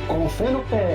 Com fé no pé.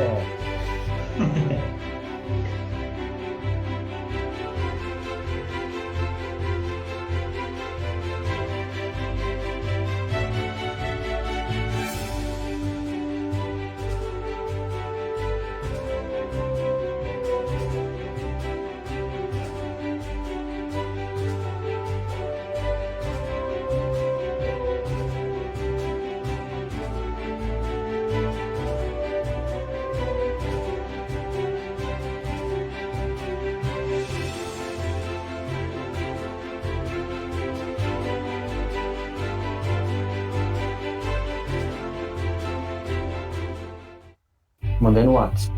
Mandei no WhatsApp.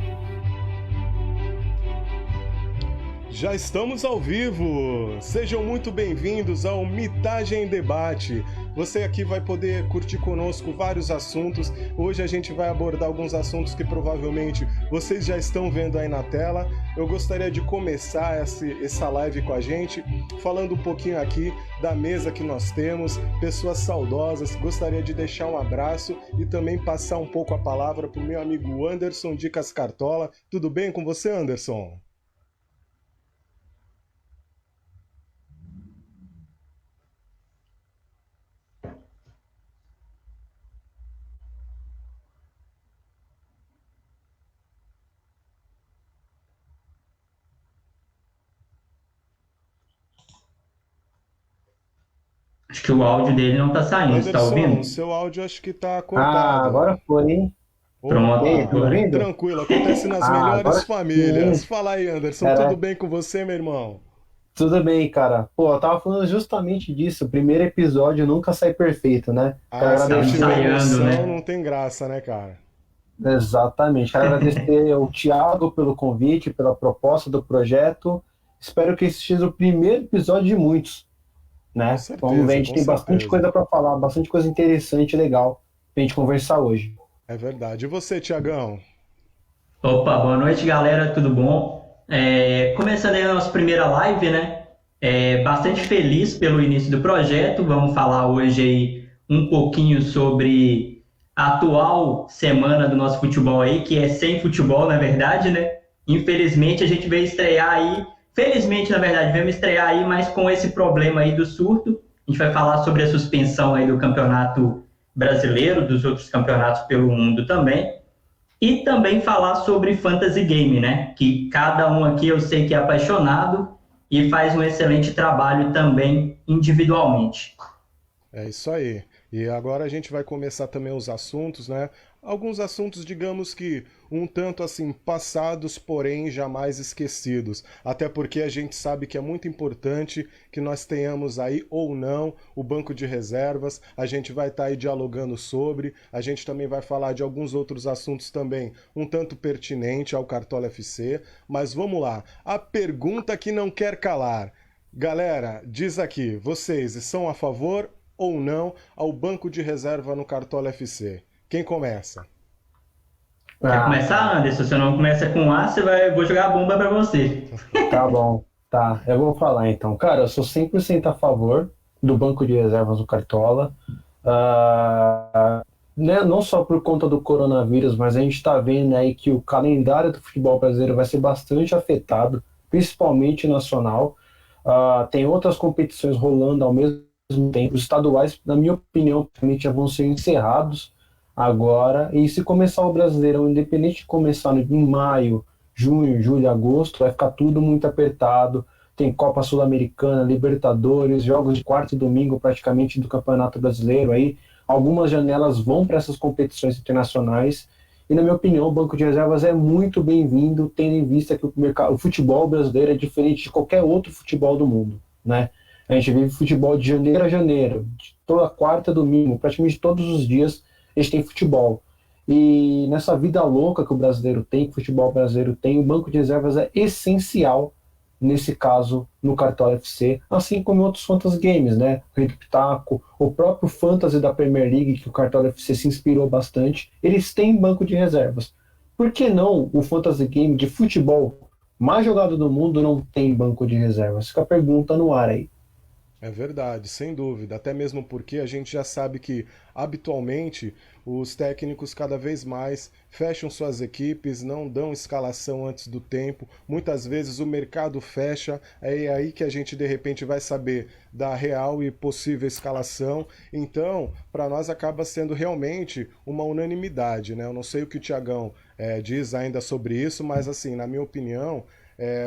Já estamos ao vivo! Sejam muito bem-vindos ao Mitagem em Debate. Você aqui vai poder curtir conosco vários assuntos. Hoje a gente vai abordar alguns assuntos que provavelmente vocês já estão vendo aí na tela. Eu gostaria de começar essa live com a gente, falando um pouquinho aqui da mesa que nós temos, pessoas saudosas. Gostaria de deixar um abraço e também passar um pouco a palavra para o meu amigo Anderson Dicas Cartola. Tudo bem com você, Anderson? Acho que o áudio dele não tá saindo, você tá Anderson, ouvindo? seu áudio acho que tá Ah, cortado. agora foi, hein? Pronto, E aí, Opa, tá me agora. ouvindo? tranquilo, acontece nas Ah, melhores agora famílias. sim. Fala aí, Anderson, tudo Cara, bem com você, meu irmão? tudo bem, cara. Pô, eu tava falando justamente disso. O primeiro episódio nunca sai perfeito, né? Quero Ah, se não Tava tiver agradecer. ensaiando, emoção, né? não tem graça, né, cara? Exatamente. Quero agradecer ao Thiago pelo convite, pela proposta do projeto. Espero que esse seja o primeiro episódio de muitos, Com né? Vamos ver, a certeza, gente com tem bastante certeza. coisa para falar, bastante coisa interessante e legal pra gente conversar hoje. É verdade. E você, Tiagão? Opa, boa noite, galera, tudo bom? Começando aí a nossa primeira live, né? Bastante feliz pelo início do projeto. Vamos falar hoje aí um pouquinho sobre a atual semana do nosso futebol aí, que é sem futebol, na verdade, né? Infelizmente a gente veio estrear aí, felizmente, na verdade, veio estrear aí, mas com esse problema aí do surto. A gente vai falar sobre a suspensão aí do campeonato brasileiro, dos outros campeonatos pelo mundo também. E também falar sobre fantasy game, né? Que cada um aqui eu sei que é apaixonado e faz um excelente trabalho também individualmente. É isso aí. E agora a gente vai começar também os assuntos, né? Alguns assuntos, digamos que um tanto assim passados, porém jamais esquecidos. Até porque a gente sabe que é muito importante que nós tenhamos aí ou não o banco de reservas. A gente vai estar aí dialogando sobre. A gente também vai falar de alguns outros assuntos também um tanto pertinente ao Cartola FC. Mas vamos lá. A pergunta que não quer calar. Galera, diz aqui, vocês são a favor ou não ao banco de reserva no Cartola FC? Quem começa? Quer Ah, começar, Anderson? Se eu não começa com A, vou jogar a bomba para você. tá bom. Tá, eu vou falar então. Cara, eu sou 100% a favor do banco de reservas do Cartola. Né, não só por conta do coronavírus, mas a gente está vendo aí que o calendário do futebol brasileiro vai ser bastante afetado, principalmente nacional. Tem outras competições rolando ao mesmo tempo. Os estaduais, na minha opinião, já vão ser encerrados agora. E se começar o Brasileirão, independente de começar em maio, junho, julho, agosto, vai ficar tudo muito apertado. Tem Copa Sul-Americana, Libertadores, jogos de quarta e domingo praticamente do Campeonato Brasileiro aí. Algumas janelas vão para essas competições internacionais. E, na minha opinião, o banco de reservas é muito bem-vindo, tendo em vista que o futebol brasileiro é diferente de qualquer outro futebol do mundo, né? A gente vive futebol de janeiro a janeiro, de toda quarta, domingo, praticamente todos os dias a gente tem futebol. E nessa vida louca que o brasileiro tem, que o futebol brasileiro tem, o banco de reservas é essencial, nesse caso, no Cartola FC, assim como em outros fantasy games, né? O Rei do Pitaco, o próprio fantasy da Premier League, que o Cartola FC se inspirou bastante, eles têm banco de reservas. Por que não o fantasy game de futebol mais jogado do mundo não tem banco de reservas? Fica a pergunta no ar aí. É verdade, sem dúvida. Até mesmo porque a gente já sabe que, habitualmente, os técnicos cada vez mais fecham suas equipes, não dão escalação antes do tempo. Muitas vezes o mercado fecha, é aí que a gente de repente vai saber da real e possível escalação. Então, para nós acaba sendo realmente uma unanimidade, né? Eu não sei o que o Thiagão diz ainda sobre isso, mas assim, na minha opinião,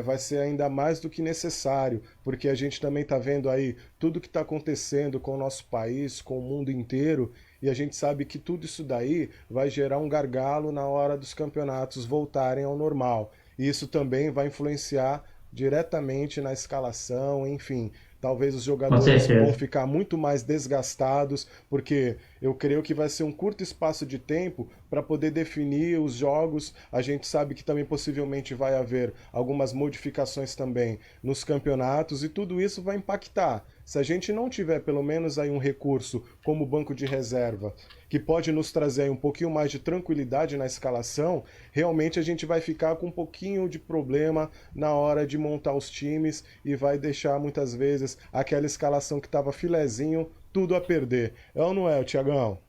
vai ser ainda mais do que necessário, porque a gente também está vendo aí tudo que está acontecendo com o nosso país, com o mundo inteiro, e a gente sabe que tudo isso daí vai gerar um gargalo na hora dos campeonatos voltarem ao normal. E isso também vai influenciar diretamente na escalação, enfim. Talvez os Com jogadores vão certeza. ficar muito mais desgastados, porque eu creio que vai ser um curto espaço de tempo para poder definir os jogos. A gente sabe que também possivelmente vai haver algumas modificações também nos campeonatos e tudo isso vai impactar. Se a gente não tiver pelo menos aí um recurso como o banco de reserva, que pode nos trazer aí um pouquinho mais de tranquilidade na escalação, realmente a gente vai ficar com um pouquinho de problema na hora de montar os times e vai deixar muitas vezes aquela escalação que estava filezinho, tudo a perder. É ou não é, Thiagão?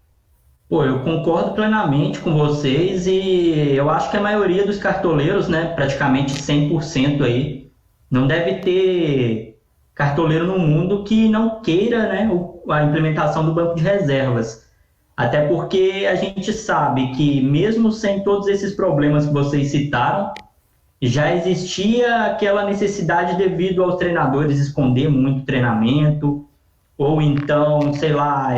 Pô, eu concordo plenamente com vocês e eu acho que a maioria dos cartoleiros, né, praticamente 100% aí, não deve ter cartoleiro no mundo que não queira, né, a implementação do banco de reservas. Até porque a gente sabe que mesmo sem todos esses problemas que vocês citaram, já existia aquela necessidade devido aos treinadores esconder muito treinamento, ou então, sei lá,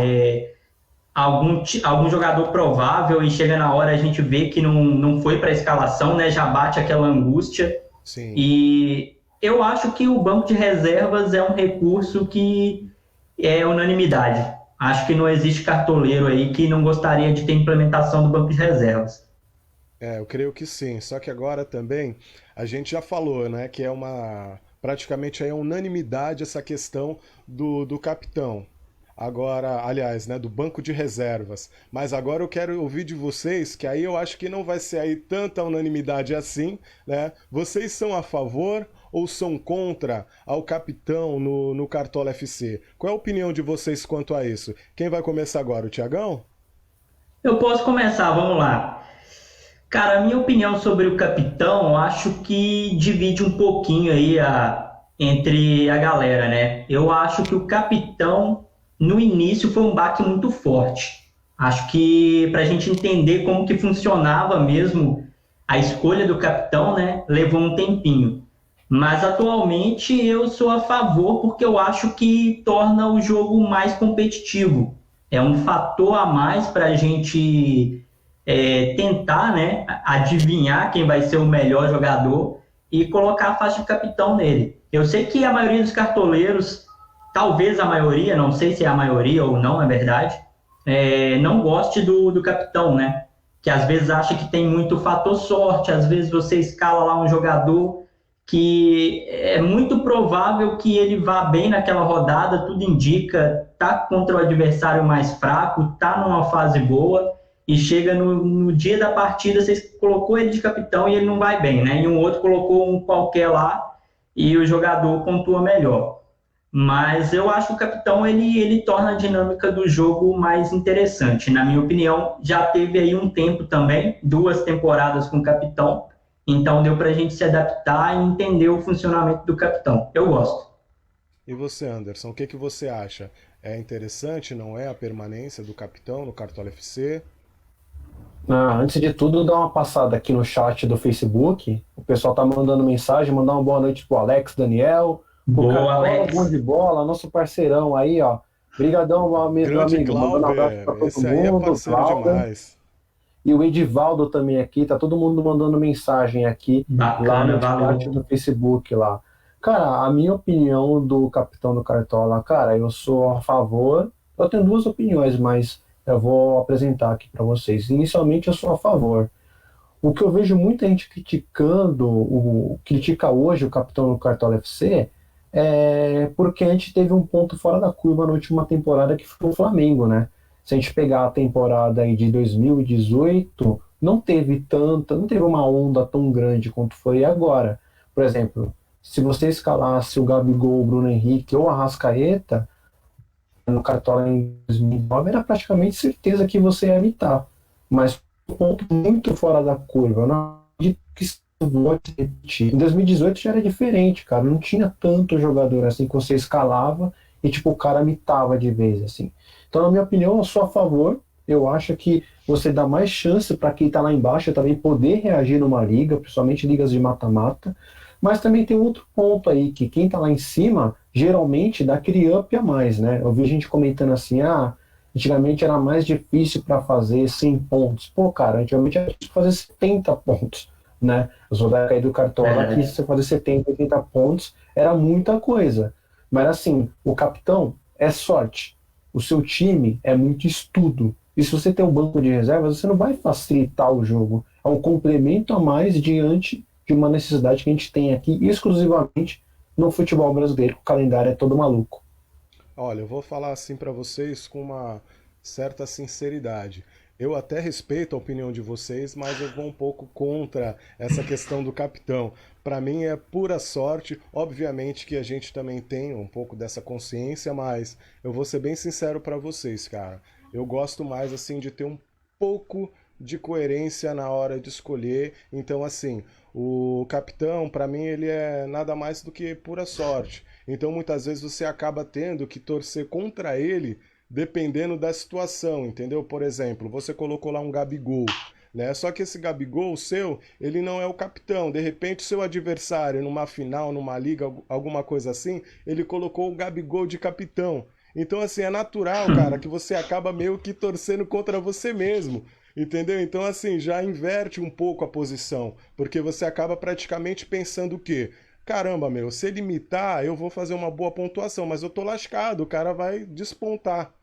algum jogador provável e chega na hora a gente vê que não foi para a escalação, né? Já bate aquela angústia. Sim. E eu acho que o banco de reservas é um recurso que é unanimidade. Acho que não existe cartoleiro aí que não gostaria de ter implementação do banco de reservas. Eu creio que sim. Só que agora também a gente já falou, né, que é uma praticamente aí é unanimidade essa questão do capitão. Agora, aliás, né, do banco de reservas. Mas agora eu quero ouvir de vocês, que aí eu acho que não vai ser aí tanta unanimidade assim, né? Vocês são a favor ou são contra ao capitão no Cartola FC? Qual é a opinião de vocês quanto a isso? Quem vai começar agora, o Thiagão? Eu posso começar, vamos lá. Cara, a minha opinião sobre o capitão, eu acho que divide um pouquinho aí entre a galera, né? Eu acho que o capitão, no início, foi um baque muito forte. Acho que para a gente entender como que funcionava mesmo a escolha do capitão, né? Levou um tempinho. Mas atualmente eu sou a favor porque eu acho que torna o jogo mais competitivo. É um fator a mais para a gente tentar, né, adivinhar quem vai ser o melhor jogador e colocar a faixa de capitão nele. Eu sei que a maioria dos cartoleiros, talvez a maioria, não sei se é a maioria ou não, é verdade, não goste do capitão, né? Que às vezes acha que tem muito fator sorte, às vezes você escala lá um jogador que é muito provável que ele vá bem naquela rodada, tudo indica, tá contra o adversário mais fraco, tá numa fase boa, e chega no dia da partida, você colocou ele de capitão e ele não vai bem, né? E um outro colocou um qualquer lá e o jogador pontua melhor. Mas eu acho que o capitão ele torna a dinâmica do jogo mais interessante. Na minha opinião, já teve aí um tempo também, 2 temporadas com o capitão, então deu para a gente se adaptar e entender o funcionamento do capitão. Eu gosto. E você, Anderson, o que que você acha? É interessante, não é, a permanência do capitão no Cartola FC? Ah, antes de tudo, dá uma passada aqui no chat do Facebook. O pessoal tá mandando mensagem, mandar uma boa noite pro Alex Daniel, pro Boa, Cartola Bom Alex. de Bola, nosso parceirão aí, ó. Brigadão, meu Grande amigo. Mandando um abraço Glauber, pra todo esse aí é mundo, parceiro Glauber. demais. E o Edivaldo também aqui, tá todo mundo mandando mensagem aqui lá Bacana, no chat valeu. do Facebook lá. Cara, a minha opinião do capitão do Cartola, cara, eu sou a favor. Eu tenho duas opiniões, mas eu vou apresentar aqui para vocês. Inicialmente, eu sou a favor. O que eu vejo muita gente criticando, critica hoje o capitão do Cartola FC, é porque a gente teve um ponto fora da curva na última temporada que foi o Flamengo, né? Se a gente pegar a temporada aí de 2018, não teve uma onda tão grande quanto foi agora. Por exemplo, se você escalasse o Gabigol, o Bruno Henrique ou a Arrascaeta, no Cartola em 2009, era praticamente certeza que você ia imitar. Mas um ponto muito fora da curva. Eu não acredito que isso volte a repetir. Em 2018 já era diferente, cara. Não tinha tanto jogador assim que você escalava e tipo o cara imitava de vez assim. Então, na minha opinião, eu sou a favor. Eu acho que você dá mais chance para quem está lá embaixo também poder reagir numa liga, principalmente ligas de mata-mata. Mas também tem outro ponto aí, que quem está lá em cima geralmente dá aquele up a mais, né? Eu vi gente comentando assim, antigamente era mais difícil para fazer 100 pontos. Pô, cara, antigamente era difícil fazer 70 pontos, né? Eu sou da época aí do Cartola que se você fazer 70, 80 pontos era muita coisa. Mas assim, o capitão é sorte. O seu time é muito estudo. E se você tem um banco de reservas, você não vai facilitar o jogo. É um complemento a mais diante de uma necessidade que a gente tem aqui exclusivamente no futebol brasileiro, que o calendário é todo maluco. Olha, eu vou falar assim para vocês com uma certa sinceridade. Eu até respeito a opinião de vocês, mas eu vou um pouco contra essa questão do capitão. Para mim é pura sorte. Obviamente que a gente também tem um pouco dessa consciência, mas eu vou ser bem sincero para vocês, cara. Eu gosto mais assim de ter um pouco de coerência na hora de escolher. Então, assim, o capitão, para mim, ele é nada mais do que pura sorte. Então, muitas vezes você acaba tendo que torcer contra ele dependendo da situação, entendeu? Por exemplo, você colocou lá um Gabigol, né? Só que esse Gabigol seu, ele não é o capitão. De repente, o seu adversário numa final, numa liga, alguma coisa assim, ele colocou o Gabigol de capitão. Então, assim, é natural, cara, que você acaba meio que torcendo contra você mesmo. Entendeu? Então, assim, já inverte um pouco a posição, porque você acaba praticamente pensando o quê? Caramba, meu, se ele imitar, eu vou fazer uma boa pontuação, mas eu tô lascado, o cara vai despontar,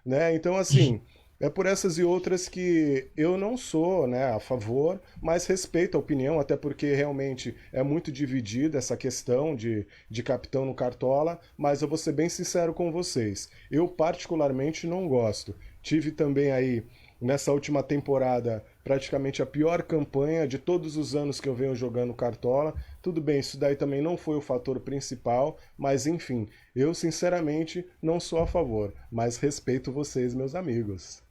né? Então, assim, é por essas e outras que eu não sou, né, a favor, mas respeito a opinião, até porque realmente é muito dividida essa questão de capitão no Cartola, mas eu vou ser bem sincero com vocês. Eu particularmente não gosto. Tive também aí nessa última temporada praticamente a pior campanha de todos os anos que eu venho jogando Cartola. Tudo bem, isso daí também não foi o fator principal, mas enfim, eu sinceramente não sou a favor, mas respeito vocês, meus amigos.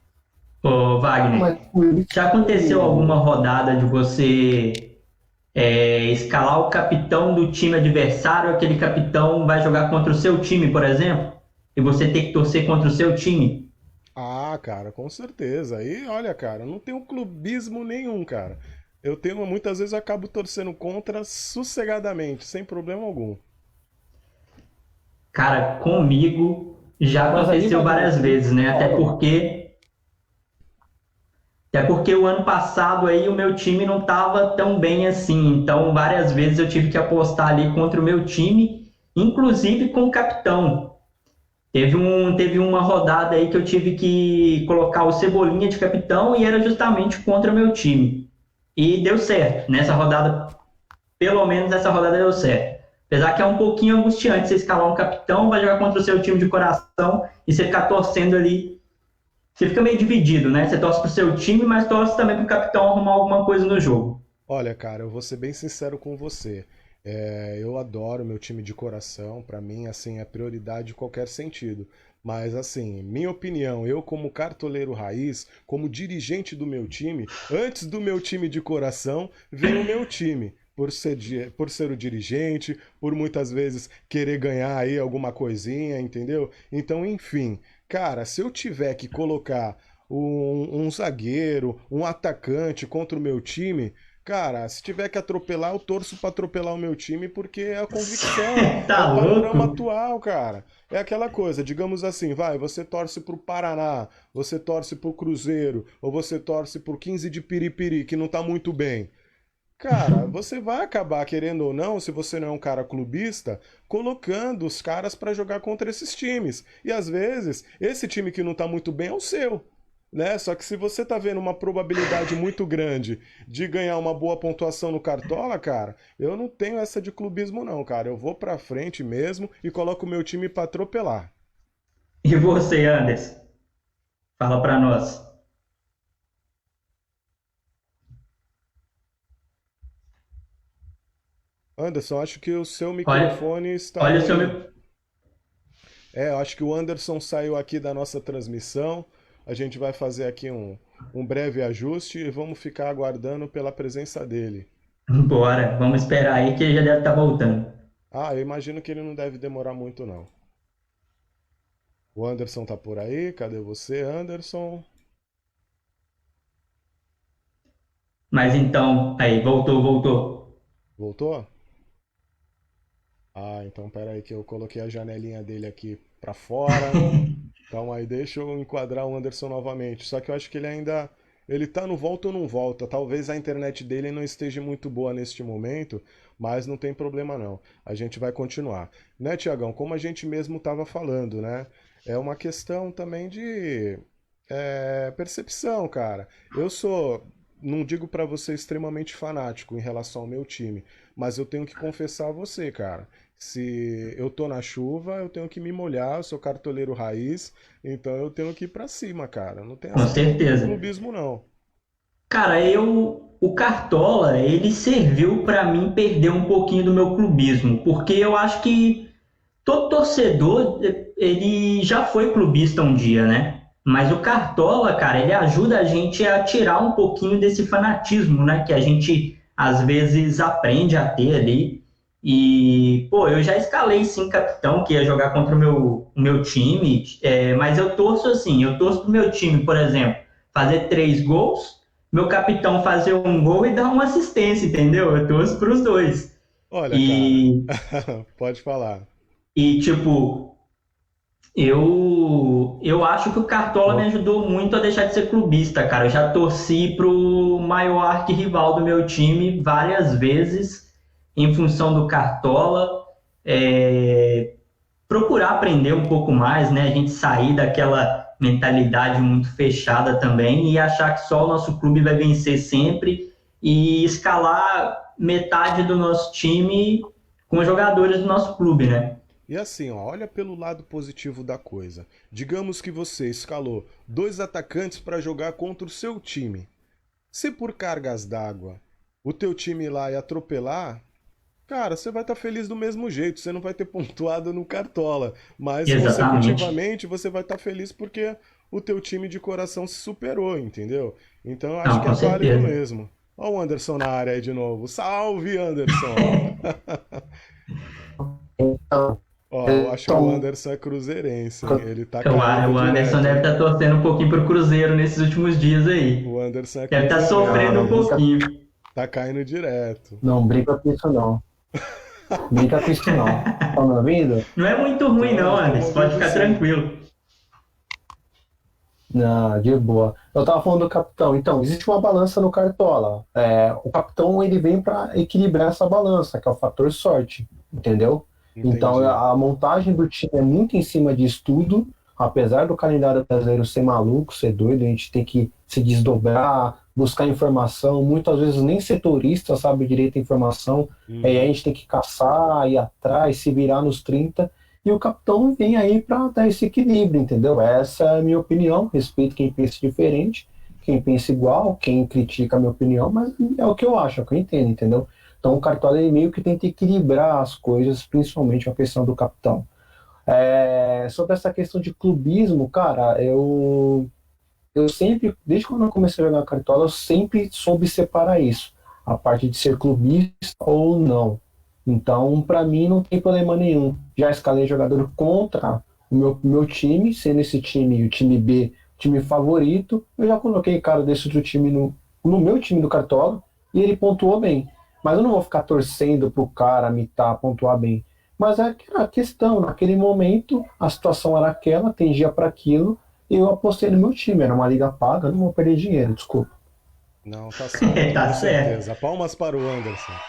Ô, Mas Wagner, por isso já aconteceu alguma que rodada de você escalar o capitão do time adversário, aquele capitão vai jogar contra o seu time, por exemplo, e você ter que torcer contra o seu time? Ah, cara, com certeza. Aí, olha, cara, não tenho clubismo nenhum, cara. Eu tenho, muitas vezes eu acabo torcendo contra sossegadamente, sem problema algum. Cara, comigo já mas ali, aconteceu Wagner, várias tem vezes, né? forma. Até porque o ano passado aí o meu time não estava tão bem assim, então várias vezes eu tive que apostar ali contra o meu time, inclusive com o capitão. Teve uma rodada aí que eu tive que colocar o Cebolinha de capitão e era justamente contra o meu time. E deu certo. Nessa rodada, pelo menos nessa rodada deu certo. Apesar que é um pouquinho angustiante você escalar um capitão, vai jogar contra o seu time de coração e você ficar torcendo ali. Você fica meio dividido, né? Você torce pro seu time, mas torce também pro capitão arrumar alguma coisa no jogo. Olha, cara, eu vou ser bem sincero com você. Eu adoro meu time de coração, pra mim, assim, é prioridade em qualquer sentido. Mas, assim, minha opinião, eu como cartoleiro raiz, como dirigente do meu time, antes do meu time de coração, vem o meu time. Por ser o dirigente, por muitas vezes querer ganhar aí alguma coisinha, entendeu? Então, enfim, cara, se eu tiver que colocar um zagueiro, um atacante contra o meu time, cara, se tiver que atropelar, eu torço pra atropelar o meu time porque é a convicção, é o Tá panorama louco? atual, cara. É aquela coisa, digamos assim, vai, você torce pro Paraná, você torce pro Cruzeiro, ou você torce pro 15 de Piripiri, que não tá muito bem. Cara, você vai acabar, querendo ou não, se você não é um cara clubista, colocando os caras pra jogar contra esses times. E às vezes, esse time que não tá muito bem é o seu, né? Só que se você tá vendo uma probabilidade muito grande de ganhar uma boa pontuação no Cartola, cara, eu não tenho essa de clubismo não, cara. Eu vou pra frente mesmo e coloco o meu time pra atropelar. E você, Anderson? Fala pra nós. Anderson, acho que o seu Olha, microfone está olha o seu, ruim. Eu acho que o Anderson saiu aqui da nossa transmissão. A gente vai fazer aqui um breve ajuste e vamos ficar aguardando pela presença dele. Bora, vamos esperar aí que ele já deve estar voltando. Ah, eu imagino que ele não deve demorar muito, não. O Anderson tá por aí? Cadê você, Anderson? Mas então, aí, voltou. Voltou? Ah, então pera aí que eu coloquei a janelinha dele aqui pra fora. Calma aí, deixa eu enquadrar o Anderson novamente. Só que eu acho que ele ainda. Ele tá no volta ou não volta. Talvez a internet dele não esteja muito boa neste momento, mas não tem problema não. A gente vai continuar. Né, Tiagão? Como a gente mesmo estava falando, né? É uma questão também de percepção, cara. Eu sou, não digo pra você extremamente fanático em relação ao meu time, mas eu tenho que confessar a você, cara. Se eu tô na chuva, eu tenho que me molhar, eu sou cartoleiro raiz, então eu tenho que ir pra cima, cara. Não tem Com essa de certeza. clubismo, não. Cara, o Cartola, ele serviu para mim perder um pouquinho do meu clubismo, porque eu acho que todo torcedor, ele já foi clubista um dia, né? Mas o Cartola, cara, ele ajuda a gente a tirar um pouquinho desse fanatismo, né? Que a gente às vezes aprende a ter ali. E, pô, eu já escalei sim capitão que ia jogar contra o meu time, mas eu torço assim, eu torço pro meu time, por exemplo, fazer 3 gols, meu capitão fazer um gol e dar uma assistência, entendeu? Eu torço pros dois. Olha, cara, E, pode falar. tipo, eu acho que o Cartola me Ó, ajudou muito a deixar de ser clubista, cara. Eu já torci pro maior arquirrival do meu time várias vezes em função do Cartola. É, procurar aprender um pouco mais, né? A gente sair daquela mentalidade muito fechada também e achar que só o nosso clube vai vencer sempre e escalar metade do nosso time com os jogadores do nosso clube, né? E assim, ó, olha pelo lado positivo da coisa. Digamos que você escalou dois atacantes para jogar contra o seu time. Se por cargas d'água o teu time lá ia atropelar, cara, você vai estar feliz do mesmo jeito, você não vai ter pontuado no Cartola, mas Exatamente. consecutivamente você vai estar feliz porque o teu time de coração se superou, entendeu? Então eu acho Não, que com é válido certeza. mesmo. Ó o Anderson na área aí de novo. Salve, Anderson! então, Ó, eu acho que o então, Anderson é cruzeirense, hein? Ele tá O caindo Anderson direto, deve hein? estar torcendo um pouquinho pro Cruzeiro nesses últimos dias aí. O Anderson é Deve estar cruzeirense. sofrendo um não, pouquinho. Tá caindo direto. não brinca com isso não. Brinca com isso não. Tá me ouvindo? Não é muito ruim, não, Estamos Anderson. Pode ouvindo ficar sim. tranquilo. Não, de boa. Eu tava falando do capitão. Então, existe uma balança no Cartola. O capitão ele vem para equilibrar essa balança, que é o fator sorte, entendeu? Então, Entendi. a montagem do time é muito em cima de estudo, apesar do calendário brasileiro ser maluco, ser doido, a gente tem que se desdobrar, buscar informação. Muitas vezes nem setorista sabe direito a informação, aí a Uhum. gente tem que caçar, ir atrás, se virar nos 30. E o capitão vem aí para dar esse equilíbrio, entendeu? Essa é a minha opinião. Respeito quem pensa diferente, quem pensa igual, quem critica a minha opinião, mas é o que eu acho, é o que eu entendo, entendeu? Então o Cartola ele meio que tenta equilibrar as coisas, principalmente a questão do capitão. Sobre essa questão de clubismo, cara, eu sempre, desde quando eu comecei a jogar Cartola, eu sempre soube separar isso, a parte de ser clubista ou não. Então, para mim, não tem problema nenhum. Já escalei jogador contra o meu time, sendo esse time o time B, o time favorito. Eu já coloquei cara desse outro time no meu time do Cartola e ele pontuou bem. Mas eu não vou ficar torcendo pro cara mitar, pontuar bem. Mas é a questão, naquele momento, a situação era aquela, tendia para aquilo, e eu apostei no meu time. Era uma liga paga, não vou perder dinheiro, desculpa. Não, tá certo, Tá com certo. certeza. Palmas para o Anderson.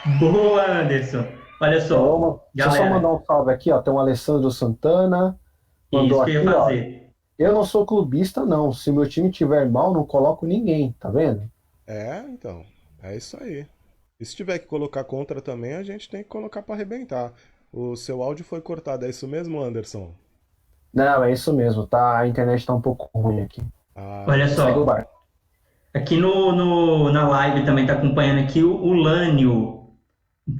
Boa, Anderson. Olha só, Deixa eu só mandar galera, um salve aqui, ó. Tem o Alessandro Santana, mandou isso que eu ia aqui, ó. fazer. Eu não sou clubista, não. Se meu time tiver mal, não coloco ninguém, tá vendo? Então. É isso aí. E se tiver que colocar contra também, a gente tem que colocar para arrebentar. O seu áudio foi cortado, é isso mesmo, Anderson? Não, é isso mesmo, tá? A internet tá um pouco ruim aqui. Ah, Olha Segue o só, barco. aqui na live também tá acompanhando aqui o Lânio.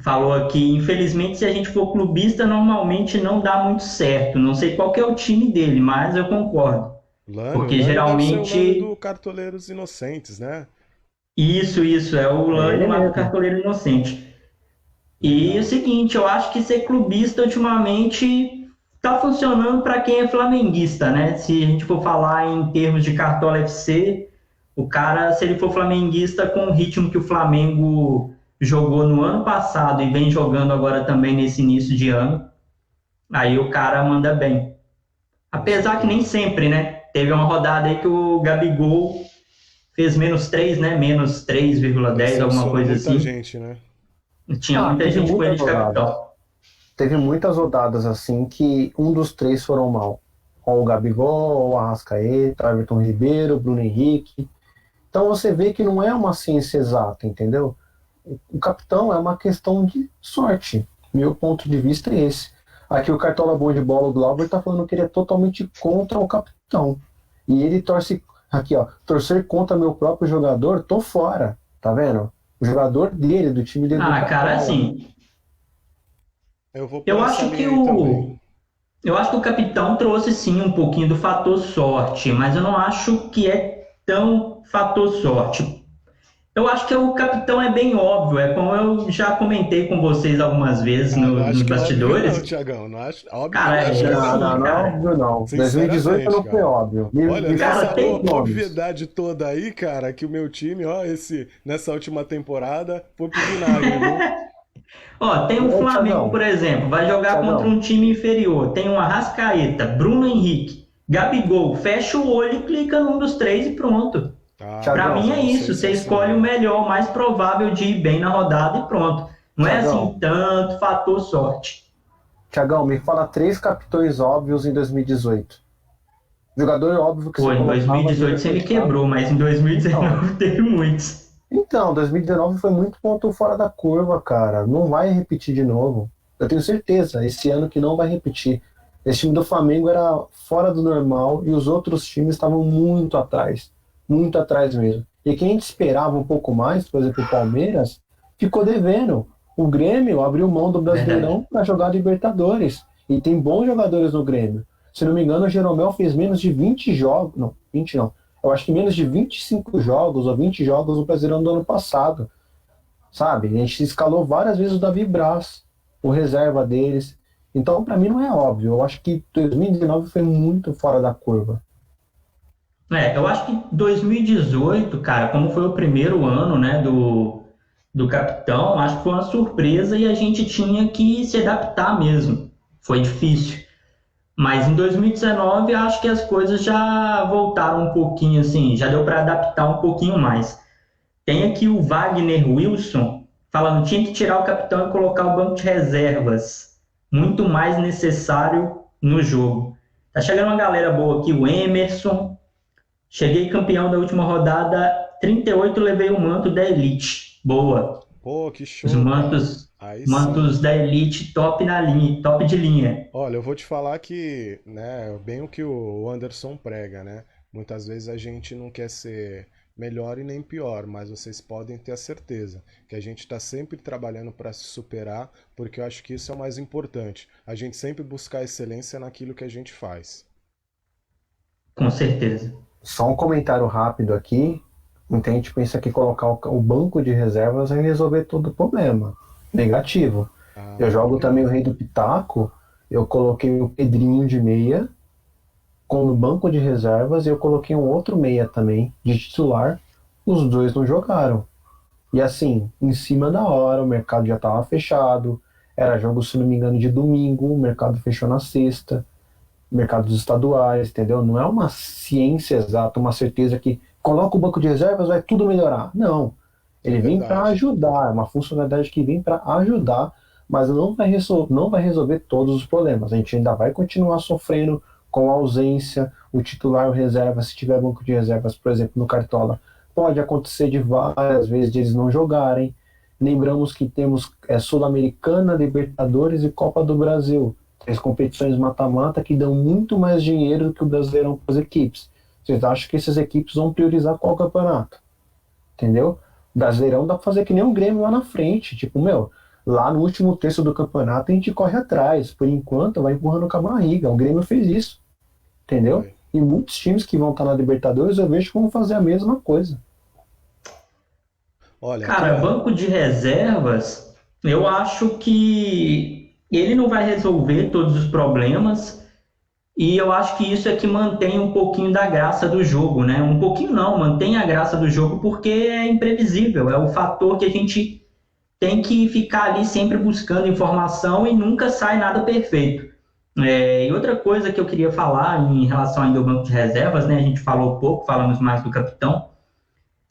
falou aqui, infelizmente, se a gente for clubista, normalmente não dá muito certo. Não sei qual que é o time dele, mas eu concordo. O Porque Lânio deve ser o Lânio do geralmente, Cartoleiros Inocentes, né? isso, é o É ele Lânio lá do mesmo. Cartoleiro Inocente. E é o Legal. seguinte, eu acho que ser clubista ultimamente está funcionando para quem é flamenguista, né? Se a gente for falar em termos de Cartola FC, o cara, se ele for flamenguista com o ritmo que o Flamengo jogou no ano passado e vem jogando agora também nesse início de ano, aí o cara manda bem. Com Apesar que nem certeza. sempre, né? Teve uma rodada aí que o Gabigol fez -3, né? -3,10, alguma Decepcionou coisa muita assim. gente, né? Tinha Ah, muita teve gente com ele muitas de rodadas. capitão. Teve muitas rodadas assim que um dos três foram mal. Ou o Gabigol, ou o Arrascaeta, Everton Ribeiro, Bruno Henrique. Então você vê que não é uma ciência exata, entendeu? O capitão é uma questão de sorte. Meu ponto de vista é esse. Aqui o Cartola Bom de Bola, o Glauber, está falando que ele é totalmente contra o capitão. E ele torce, aqui ó, torcer contra meu próprio jogador, tô fora, tá vendo? O jogador dele, do time dele do Ah, cara, Cartola. assim, Eu vou por eu essa acho que linha aí também. o capitão trouxe sim um pouquinho do fator sorte, mas eu não acho que é tão fator sorte. Eu acho que o capitão é bem óbvio, é como eu já comentei com vocês algumas vezes Ah, não nos acho que é óbvio não, bastidores. Tiagão. Não acho, óbvio Cara, não acho que é é Não, não. não, assim, não é cara. óbvio não. 2018 Sinceramente, não foi cara. óbvio. Me, Olha, me fala Cara, nessa três nomes. obviedade toda aí, cara, que o meu time, ó, nessa última temporada, foi pro vinagre, viu? Ó, tem o Ô, Flamengo, por Tiagão, exemplo, vai jogar contra Tiagão, um time inferior. Tem o Arrascaeta, Bruno Henrique, Gabigol. Fecha o olho e clica num dos três e pronto. Ah, Para mas mim Tiagão, é aí isso. Você escolhe o sensacional. melhor, o mais provável de ir bem na rodada e pronto. Não é assim Tiagão, tanto fator sorte. Tiagão, me fala três capitões óbvios em 2018. Jogador óbvio que você Pô, em colocava de 2018 você me resultado. quebrou, mas em Então, 2019 teve muitos. 2019 foi muito ponto fora da curva, cara. Não vai repetir de novo. Eu tenho certeza, esse ano que não vai repetir. Esse time do Flamengo era fora do normal e os outros times estavam muito atrás mesmo. E quem a gente esperava um pouco mais, por exemplo, o Palmeiras, ficou devendo. O Grêmio abriu mão do Verdade. Brasileirão para jogar Libertadores. E tem bons jogadores no Grêmio. Se não me engano, o Jeromel fez menos de 20 jogos. Não, 20 não. Eu acho que menos de 25 jogos ou 20 jogos no Brasileirão do ano passado. Sabe? A gente escalou várias vezes o Davi Braz, o reserva deles. Então, para mim, não é óbvio. Eu acho que 2019 foi muito fora da curva. Eu acho que 2018, cara, como foi o primeiro ano, né, do capitão, acho que foi uma surpresa e a gente tinha que se adaptar mesmo. Foi difícil. Mas em 2019 acho que as coisas já voltaram um pouquinho assim, já deu para adaptar um pouquinho mais. Tem aqui o Wagner Wilson falando tinha que tirar o capitão e colocar o banco de reservas, muito mais necessário no jogo. Tá chegando uma galera boa aqui, o Emerson. Cheguei campeão da última rodada, 38 levei o manto da Elite. Boa. Pô, que Os show, cara. mantos, Aí sim. mantos da Elite top na linha, top de linha. Olha, eu vou te falar que, né, bem o que o Anderson prega, né? Muitas vezes a gente não quer ser melhor e nem pior, mas vocês podem ter a certeza que a gente está sempre trabalhando para se superar, porque eu acho que isso é o mais importante. A gente sempre buscar excelência naquilo que a gente faz. Com certeza. Só um comentário rápido aqui. Muita gente pensa que colocar o banco de reservas vai resolver todo o problema. Negativo. Eu Ah, jogo também o Rei do Pitaco. Eu coloquei o Pedrinho de meia com o banco de reservas e eu coloquei um outro meia também de titular. Os dois não jogaram. E assim, em cima da hora, o mercado já estava fechado. Era jogo, se não me engano, de domingo. O mercado fechou na sexta. Mercados estaduais, entendeu? Não é uma ciência exata, uma certeza que coloca o banco de reservas, vai tudo melhorar. Não. é Ele vem para verdade. ajudar, é uma funcionalidade que vem para ajudar, mas não vai resolver todos os problemas. A gente ainda vai continuar sofrendo com a ausência, o titular, o reserva, se tiver banco de reservas, por exemplo, no Cartola, pode acontecer de várias vezes de eles não jogarem. Lembramos que temos Sul-Americana, Libertadores e Copa do Brasil. Três competições mata-mata que dão muito mais dinheiro do que o Brasileirão para as equipes. Vocês acham que essas equipes vão priorizar qual campeonato? Entendeu? Brasileirão dá pra fazer que nem um Grêmio lá na frente. Tipo, meu, Lá no último terço do campeonato a gente corre atrás. Por enquanto vai empurrando com a barriga. O Grêmio fez isso, entendeu? Foi. E muitos times que vão estar na Libertadores eu vejo que vão fazer a mesma coisa. Olha, aqui, Cara, ó. banco de reservas, eu acho que ele não vai resolver todos os problemas e eu acho que isso é que mantém um pouquinho da graça do jogo, né? Um pouquinho não, mantém a graça do jogo porque é imprevisível, é o fator que a gente tem que ficar ali sempre buscando informação e nunca sai nada perfeito. E outra coisa que eu queria falar em relação ainda ao banco de reservas, né? A gente falou pouco, falamos mais do capitão.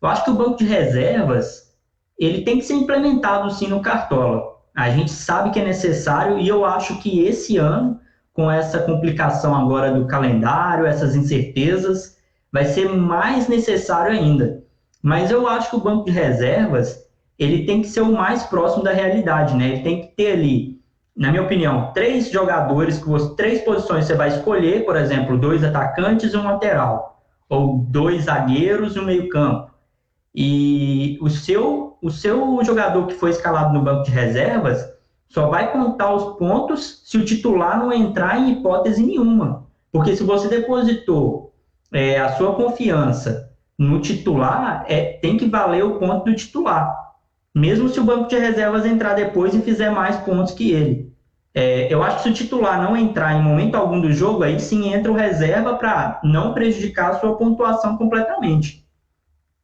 Eu acho que o banco de reservas ele tem que ser implementado sim no Cartola. A gente sabe que é necessário e eu acho que esse ano, com essa complicação agora do calendário, essas incertezas, vai ser mais necessário ainda. Mas eu acho que o banco de reservas ele tem que ser o mais próximo da realidade, né? Ele tem que ter ali, na minha opinião, três jogadores, três posições você vai escolher, por exemplo, dois atacantes e um lateral, ou dois zagueiros e um meio-campo. E o seu jogador que foi escalado no banco de reservas só vai contar os pontos se o titular não entrar em hipótese nenhuma. Porque se você depositou a sua confiança no titular, tem que valer o ponto do titular. Mesmo se o banco de reservas entrar depois e fizer mais pontos que ele. Eu acho que se o titular não entrar em momento algum do jogo, aí sim entra o reserva para não prejudicar a sua pontuação completamente.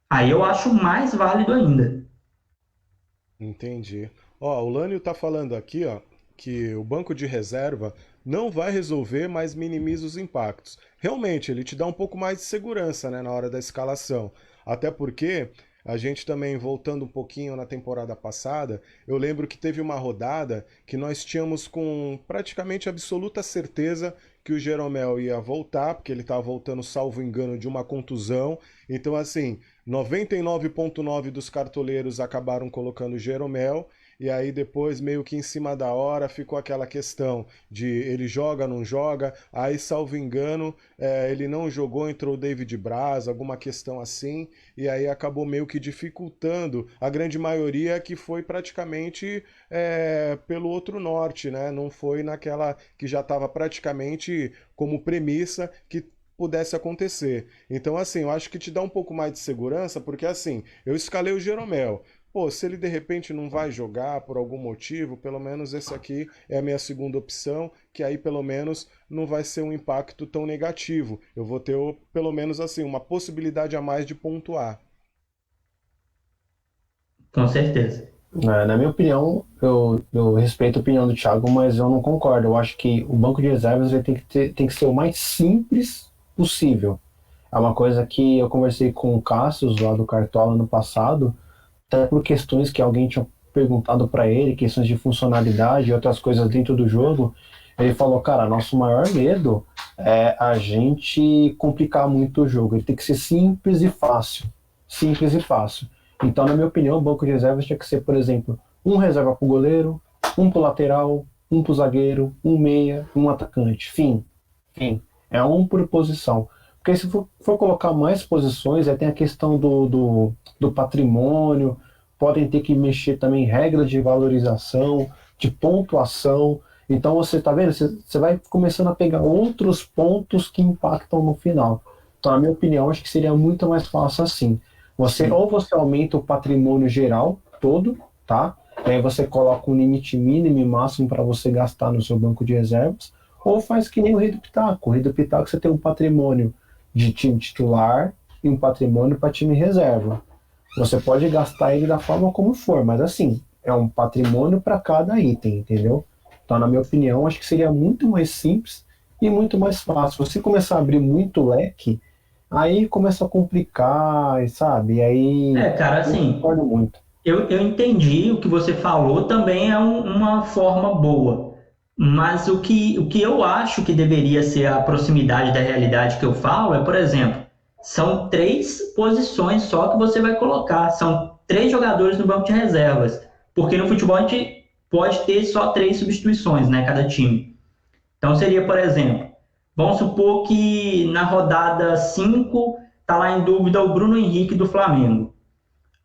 Aí eu acho mais válido ainda. Entendi. Ó, o Lânio tá falando aqui, ó, que o banco de reserva não vai resolver, mas minimiza os impactos. Realmente, ele te dá um pouco mais de segurança, né, na hora da escalação. Até porque a gente também, voltando um pouquinho na temporada passada, eu lembro que teve uma rodada que nós tínhamos com praticamente absoluta certeza que o Jeromel ia voltar, porque ele estava voltando, salvo engano, de uma contusão. Então, assim, 99,9% dos cartoleiros acabaram colocando o Jeromel, e aí depois, meio que em cima da hora, ficou aquela questão de ele joga, não joga, aí, salvo engano, ele não jogou, entrou o David Braz, alguma questão assim, e aí acabou meio que dificultando a grande maioria que foi praticamente pelo outro norte, né? Não foi naquela que já estava praticamente como premissa que pudesse acontecer. Então, assim, eu acho que te dá um pouco mais de segurança, porque assim, eu escalei o Jeromel. Pô, se ele de repente não vai jogar por algum motivo, pelo menos esse aqui é a minha segunda opção, que aí pelo menos não vai ser um impacto tão negativo. Eu vou ter pelo menos assim uma possibilidade a mais de pontuar. Com certeza. Na minha opinião, eu respeito a opinião do Thiago, mas eu não concordo. Eu acho que o banco de reservas ele tem que ser o mais simples possível. É uma coisa que eu conversei com o Cassius lá do Cartola no passado, até por questões que alguém tinha perguntado para ele, questões de funcionalidade e outras coisas dentro do jogo. Ele falou, cara, nosso maior medo é a gente complicar muito o jogo. Ele tem que ser simples e fácil. Simples e fácil. Então, na minha opinião, o banco de reservas tinha que ser, por exemplo, um reserva para o goleiro, um para o lateral, um para o zagueiro, um meia, um atacante. Fim. Fim. É um por posição. Porque se for colocar mais posições, aí tem a questão do patrimônio, podem ter que mexer também em regras de valorização, de pontuação. Então você está vendo, você vai começando a pegar outros pontos que impactam no final. Então, na minha opinião, acho que seria muito mais fácil assim. Ou você aumenta o patrimônio geral todo, tá? Aí você coloca um limite mínimo e máximo para você gastar no seu banco de reservas, ou faz que nem o Rei do Pitaco. O Rei do Pitaco você tem um patrimônio de time titular e um patrimônio para time reserva. Você pode gastar ele da forma como for, mas assim, é um patrimônio para cada item, entendeu? Então, na minha opinião, acho que seria muito mais simples e muito mais fácil. Se você começar a abrir muito leque, aí começa a complicar, sabe? E aí Cara, eu assim, concordo muito. eu entendi o que você falou, também é uma forma boa. Mas o que eu acho que deveria ser a proximidade da realidade que eu falo é, por exemplo, são três posições só que você vai colocar. São três jogadores no banco de reservas. Porque no futebol a gente pode ter só três substituições, né? Cada time. Então seria, por exemplo, vamos supor que na rodada 5 está lá em dúvida o Bruno Henrique do Flamengo.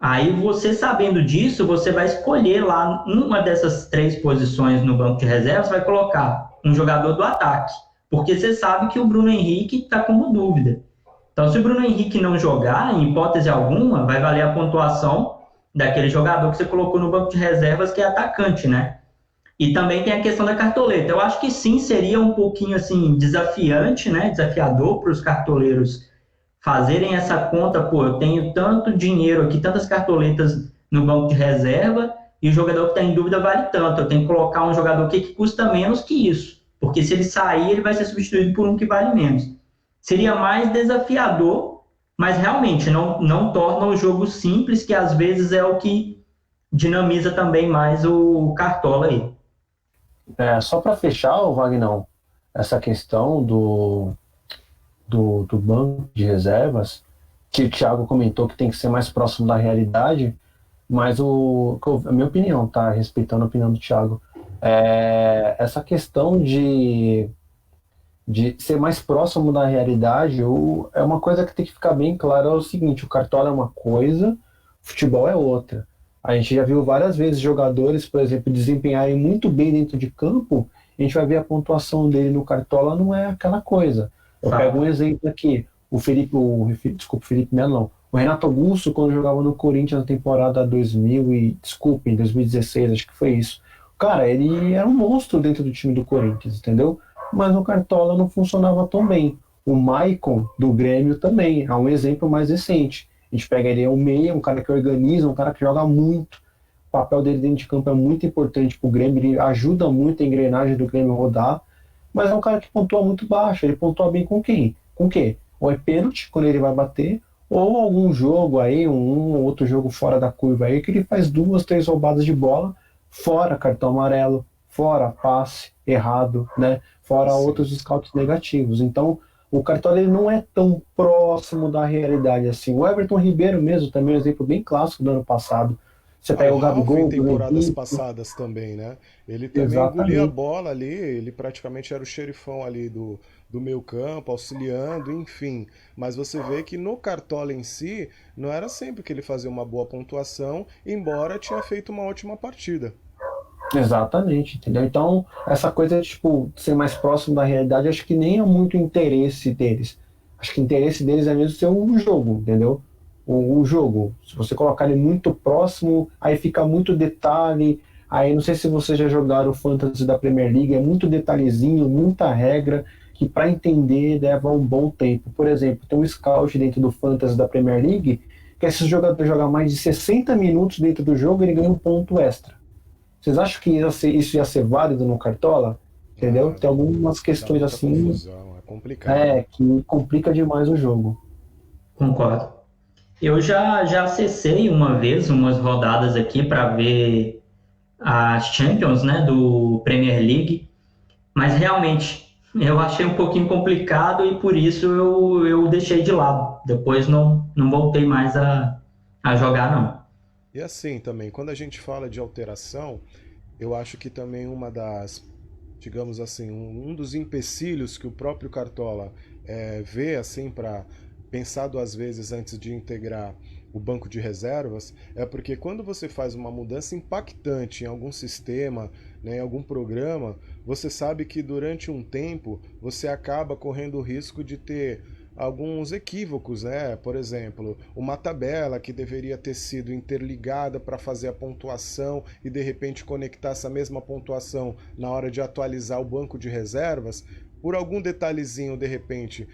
Aí você sabendo disso, você vai escolher lá uma dessas três posições no banco de reservas, vai colocar um jogador do ataque, porque você sabe que o Bruno Henrique está como dúvida. Então, se o Bruno Henrique não jogar, em hipótese alguma, vai valer a pontuação daquele jogador que você colocou no banco de reservas, que é atacante, né? E também tem a questão da cartoleta. Eu acho que sim, seria um pouquinho assim desafiante, né? Desafiador para os cartoleiros fazerem essa conta, pô, eu tenho tanto dinheiro aqui, tantas cartoletas no banco de reserva, e o jogador que está em dúvida vale tanto. Eu tenho que colocar um jogador aqui que custa menos que isso, porque se ele sair, ele vai ser substituído por um que vale menos. Seria mais desafiador, mas realmente não torna o jogo simples, que às vezes é o que dinamiza também mais o Cartola aí. Só para fechar, o Vagnão, essa questão do banco de reservas, que o Thiago comentou que tem que ser mais próximo da realidade, mas a minha opinião, tá? Respeitando a opinião do Thiago, essa questão de ser mais próximo da realidade, é uma coisa que tem que ficar bem claro, é o seguinte, o Cartola é uma coisa, o futebol é outra. A gente já viu várias vezes jogadores, por exemplo, desempenharem muito bem dentro de campo, a gente vai ver a pontuação dele no Cartola não é aquela coisa. Eu pego um exemplo aqui, desculpa, o Felipe Melo não, o Renato Augusto, quando jogava no Corinthians na temporada 2016, acho que foi isso. Cara, ele era um monstro dentro do time do Corinthians, entendeu? Mas no Cartola não funcionava tão bem. O Maicon, do Grêmio, também é um exemplo mais recente. A gente pega ele, é um meia, um cara que organiza, um cara que joga muito. O papel dele dentro de campo é muito importante para o Grêmio, ele ajuda muito a engrenagem do Grêmio rodar, mas é um cara que pontua muito baixo. Ele pontua bem com quem? Com o quê? Ou é pênalti, quando ele vai bater, ou algum jogo aí, um ou outro jogo fora da curva aí, que ele faz 2, 3 roubadas de bola, fora cartão amarelo, fora passe errado, né? Fora Sim. outros scouts negativos. Então, o Cartola ele não é tão próximo da realidade assim. O Everton Ribeiro mesmo, também é um exemplo bem clássico do ano passado. Você pega O o Ralf em Gabigol, o temporadas Rodrigo, passadas também, né? Ele também engolia a exatamente. bola ali, ele praticamente era o xerifão ali do meio campo, auxiliando, enfim. Mas você vê que no Cartola em si, não era sempre que ele fazia uma boa pontuação, embora tinha feito uma ótima partida. Exatamente, entendeu? Então, essa coisa de tipo, ser mais próximo da realidade, acho que nem é muito interesse deles. Acho que o interesse deles é mesmo ser um jogo, entendeu? O jogo. Se você colocar ele muito próximo, aí fica muito detalhe. Aí não sei se vocês já jogaram o Fantasy da Premier League, é muito detalhezinho, muita regra, que para entender leva um bom tempo. Por exemplo, tem um scout dentro do Fantasy da Premier League, que se o jogador jogar mais de 60 minutos dentro do jogo, ele ganha um ponto extra. Vocês acham que isso ia ser válido no Cartola? Entendeu? Ah, Tem algumas dá questões muita assim, confusão, é complicado. que complica demais o jogo. Concordo. Eu já acessei uma vez umas rodadas aqui para ver as Champions, né, do Premier League, mas realmente eu achei um pouquinho complicado e por isso eu deixei de lado. Depois não voltei mais a jogar, não. E assim também, quando a gente fala de alteração, eu acho que também uma das, digamos assim, um dos empecilhos que o próprio Cartola vê assim para pensar duas vezes antes de integrar o banco de reservas é porque quando você faz uma mudança impactante em algum sistema, né, em algum programa, você sabe que durante um tempo você acaba correndo o risco de ter alguns equívocos, né? Por exemplo, uma tabela que deveria ter sido interligada para fazer a pontuação e de repente conectar essa mesma pontuação na hora de atualizar o banco de reservas, por algum detalhezinho de repente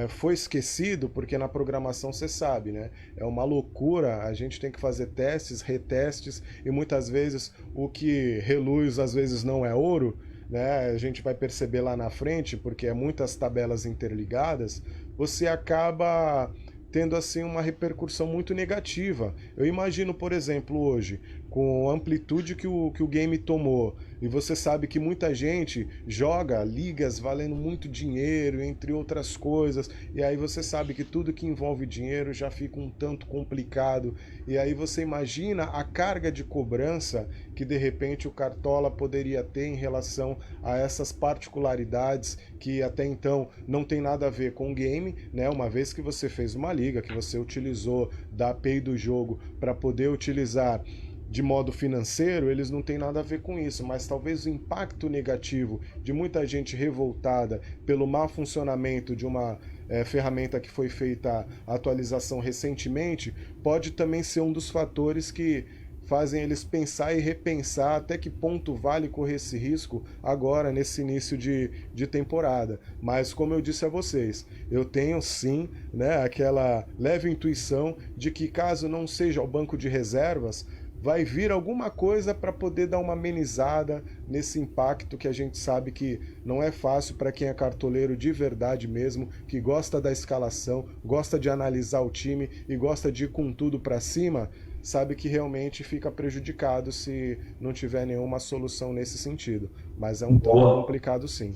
foi esquecido, porque na programação você sabe, né? É uma loucura, a gente tem que fazer testes, retestes, e muitas vezes o que reluz às vezes não é ouro, né? A gente vai perceber lá na frente, porque é muitas tabelas interligadas, você acaba tendo assim uma repercussão muito negativa. Eu imagino, por exemplo, hoje, com a amplitude que o game tomou, e você sabe que muita gente joga ligas valendo muito dinheiro, entre outras coisas, e aí você sabe que tudo que envolve dinheiro já fica um tanto complicado, e aí você imagina a carga de cobrança que de repente o Cartola poderia ter em relação a essas particularidades que até então não tem nada a ver com o game, né? Uma vez que você fez uma liga, que você utilizou da API do jogo para poder utilizar de modo financeiro, eles não têm nada a ver com isso, mas talvez o impacto negativo de muita gente revoltada pelo mau funcionamento de uma ferramenta que foi feita a atualização recentemente, pode também ser um dos fatores que fazem eles pensar e repensar até que ponto vale correr esse risco agora, nesse início de temporada. Mas, como eu disse a vocês, eu tenho sim, né, aquela leve intuição de que caso não seja o banco de reservas, vai vir alguma coisa para poder dar uma amenizada nesse impacto que a gente sabe que não é fácil para quem é cartoleiro de verdade mesmo, que gosta da escalação, gosta de analisar o time e gosta de ir com tudo para cima, sabe que realmente fica prejudicado se não tiver nenhuma solução nesse sentido. Mas é um tanto complicado sim.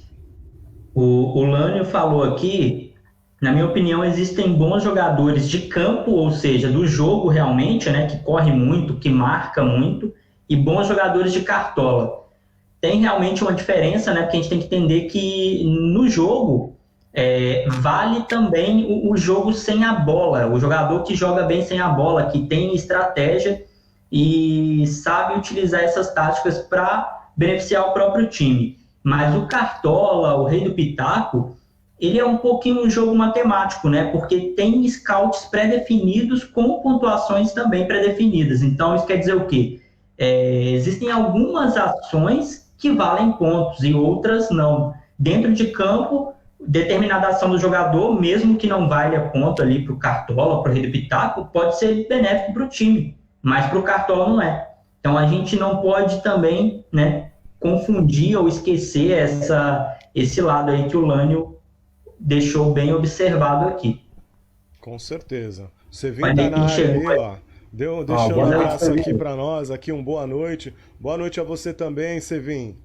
O Lânio falou aqui, na minha opinião, existem bons jogadores de campo, ou seja, do jogo realmente, né, que corre muito, que marca muito, e bons jogadores de cartola. Tem realmente uma diferença, né, porque a gente tem que entender que no jogo vale também o jogo sem a bola, o jogador que joga bem sem a bola, que tem estratégia e sabe utilizar essas táticas para beneficiar o próprio time. Mas o Cartola, o Rei do Pitaco, ele é um pouquinho um jogo matemático, né? Porque tem scouts pré-definidos com pontuações também pré-definidas. Então, isso quer dizer o quê? Existem algumas ações que valem pontos e outras não. Dentro de campo, determinada ação do jogador, mesmo que não valha ponto ali para o Cartola, para o Rei do Pitaco, pode ser benéfico para o time, mas para o Cartola não é. Então, a gente não pode também, né, confundir ou esquecer esse lado aí que o Lânio deixou bem observado aqui. Com certeza. Você viu tá na área aí, ó. Deixando um abraço aqui para nós, aqui um boa noite. Boa noite a você também, Sevim.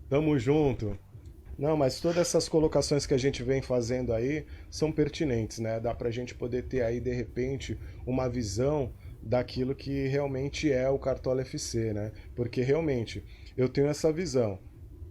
Tamo junto. Não, mas todas essas colocações que a gente vem fazendo aí são pertinentes, né? Dá pra gente poder ter aí, de repente, uma visão daquilo que realmente é o Cartola FC, né? Porque realmente eu tenho essa visão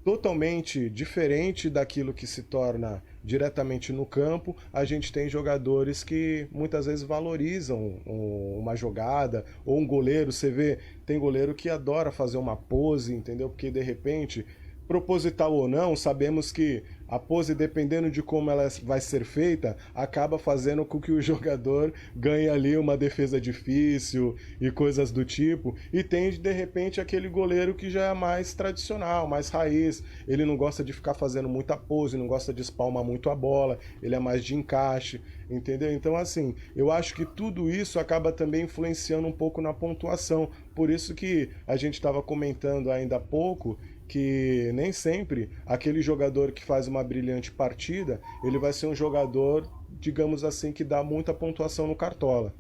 totalmente diferente daquilo que se torna diretamente no campo. A gente tem jogadores que muitas vezes valorizam uma jogada, ou um goleiro, você vê, tem goleiro que adora fazer uma pose, entendeu? Porque de repente, proposital ou não, sabemos que a pose, dependendo de como ela vai ser feita, acaba fazendo com que o jogador ganhe ali uma defesa difícil e coisas do tipo. E tem, de repente, aquele goleiro que já é mais tradicional, mais raiz. Ele não gosta de ficar fazendo muita pose, não gosta de espalmar muito a bola, ele é mais de encaixe, entendeu? Então, assim, eu acho que tudo isso acaba também influenciando um pouco na pontuação. Por isso que a gente estava comentando ainda há pouco que nem sempre aquele jogador que faz uma brilhante partida, ele vai ser um jogador, digamos assim, que dá muita pontuação no Cartola.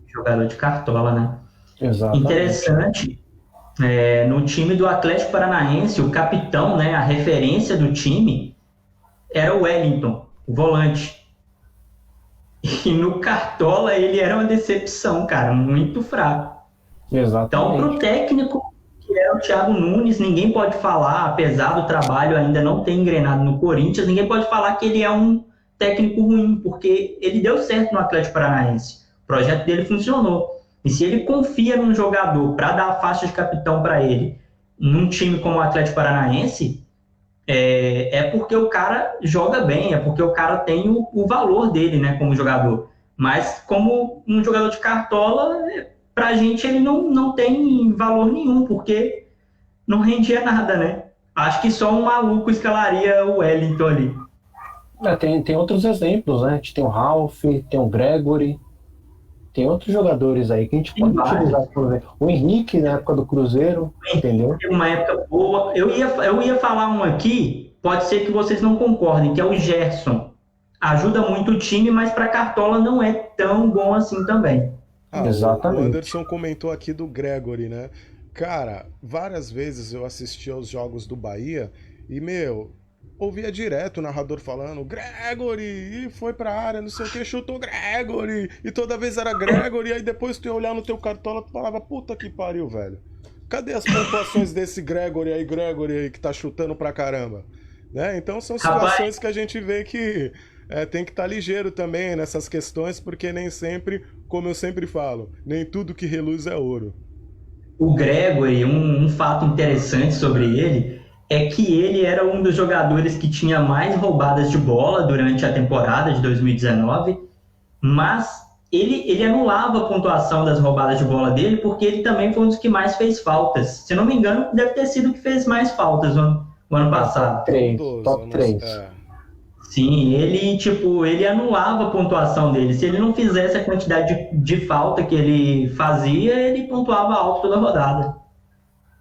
Jogador de Cartola, né? Exatamente. Interessante, no time do Atlético Paranaense, o capitão, né, a referência do time, era o Wellington, o volante. E no Cartola ele era uma decepção, cara, muito fraco. Exatamente. Então, para o técnico, que era o Thiago Nunes, ninguém pode falar, apesar do trabalho ainda não ter engrenado no Corinthians, ninguém pode falar que ele é um técnico ruim, porque ele deu certo no Atlético Paranaense. O projeto dele funcionou. E se ele confia num jogador para dar a faixa de capitão para ele, num time como o Atlético Paranaense, é porque o cara joga bem, é porque o cara tem o valor dele, né, como jogador. Mas como um jogador de Cartola, pra gente ele não tem valor nenhum, porque não rendia nada, né? Acho que só um maluco escalaria o Wellington ali. Tem outros exemplos, né? A gente tem o Ralph, tem o Gregory, tem outros jogadores aí que a gente pode utilizar, por exemplo. O Henrique, na época do Cruzeiro, entendeu? Teve uma época boa. Eu ia falar um aqui, pode ser que vocês não concordem, que é o Gerson. Ajuda muito o time, mas para Cartola não é tão bom assim também. Exatamente. O Anderson comentou aqui do Gregory, né? Cara, várias vezes eu assisti aos jogos do Bahia e, meu, ouvia direto o narrador falando Gregory, e foi pra área, não sei o que, chutou Gregory, e toda vez era Gregory, e aí depois tu ia olhar no teu cartola e falava, puta que pariu, velho. Cadê as pontuações desse Gregory aí que tá chutando pra caramba? Né? Então são Rapaz, situações que a gente vê que tem que estar ligeiro também nessas questões, porque nem sempre, como eu sempre falo, nem tudo que reluz é ouro. o Gregory, um fato interessante sobre ele é que ele era um dos jogadores que tinha mais roubadas de bola durante a temporada de 2019, mas ele anulava a pontuação das roubadas de bola dele porque ele também foi um dos que mais fez faltas. Se não me engano, deve ter sido o que fez mais faltas no ano Top passado. 3, Bondoso, top eu não- 3. é. Sim, ele, tipo, ele anulava a pontuação dele. Se ele não fizesse a quantidade de falta que ele fazia, ele pontuava alto toda rodada.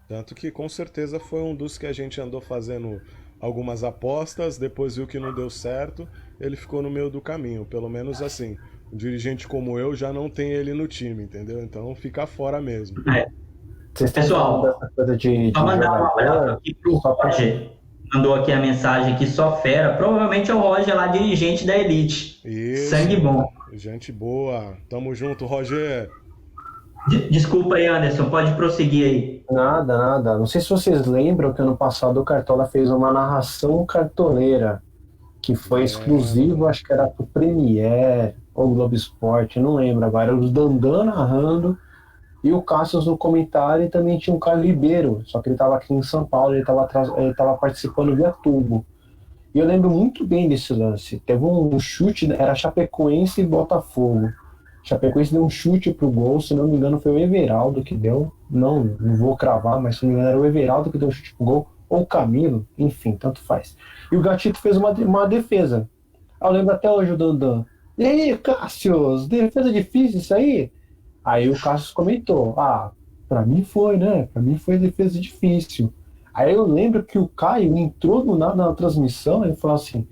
Tanto que com certeza foi um dos que a gente andou fazendo algumas apostas, depois viu que não deu certo, ele ficou no meio do caminho. Pelo menos assim, um dirigente como eu já não tem ele no time, entendeu? Então fica fora mesmo. É. Vocês estão falando Pessoal, dessa coisa de só mandar um abraço jogador, aqui pro só pra... Roger. Mandou aqui a mensagem aqui, só fera. Provavelmente é o Roger lá, dirigente da Elite. Sangue Isso, bom. gente boa. Tamo junto, Roger. Desculpa aí, Anderson, pode prosseguir aí. Nada, nada. Não sei se vocês lembram que ano passado o Cartola fez uma narração cartoleira, que foi exclusivo, acho que era pro Premiere ou Globo Esporte, não lembro agora. Era o Dandan narrando e o Cassius no comentário, e também tinha o Caio Ribeiro, só que ele estava aqui em São Paulo, ele tava participando via tubo. E eu lembro muito bem desse lance. Teve um chute, era Chapecoense e Botafogo. Chapecoense deu um chute pro gol, se não me engano foi o Everaldo que deu. Não vou cravar, mas se não me engano era o Everaldo que deu o chute pro gol, ou o Camilo, enfim, tanto faz. E o Gatito fez uma defesa. Eu lembro até hoje o Dandan. E aí, Cássio, defesa difícil isso aí? Aí o Cássio comentou, pra mim foi, né? Pra mim foi defesa difícil. Aí eu lembro que o Caio entrou do nada na transmissão e falou assim,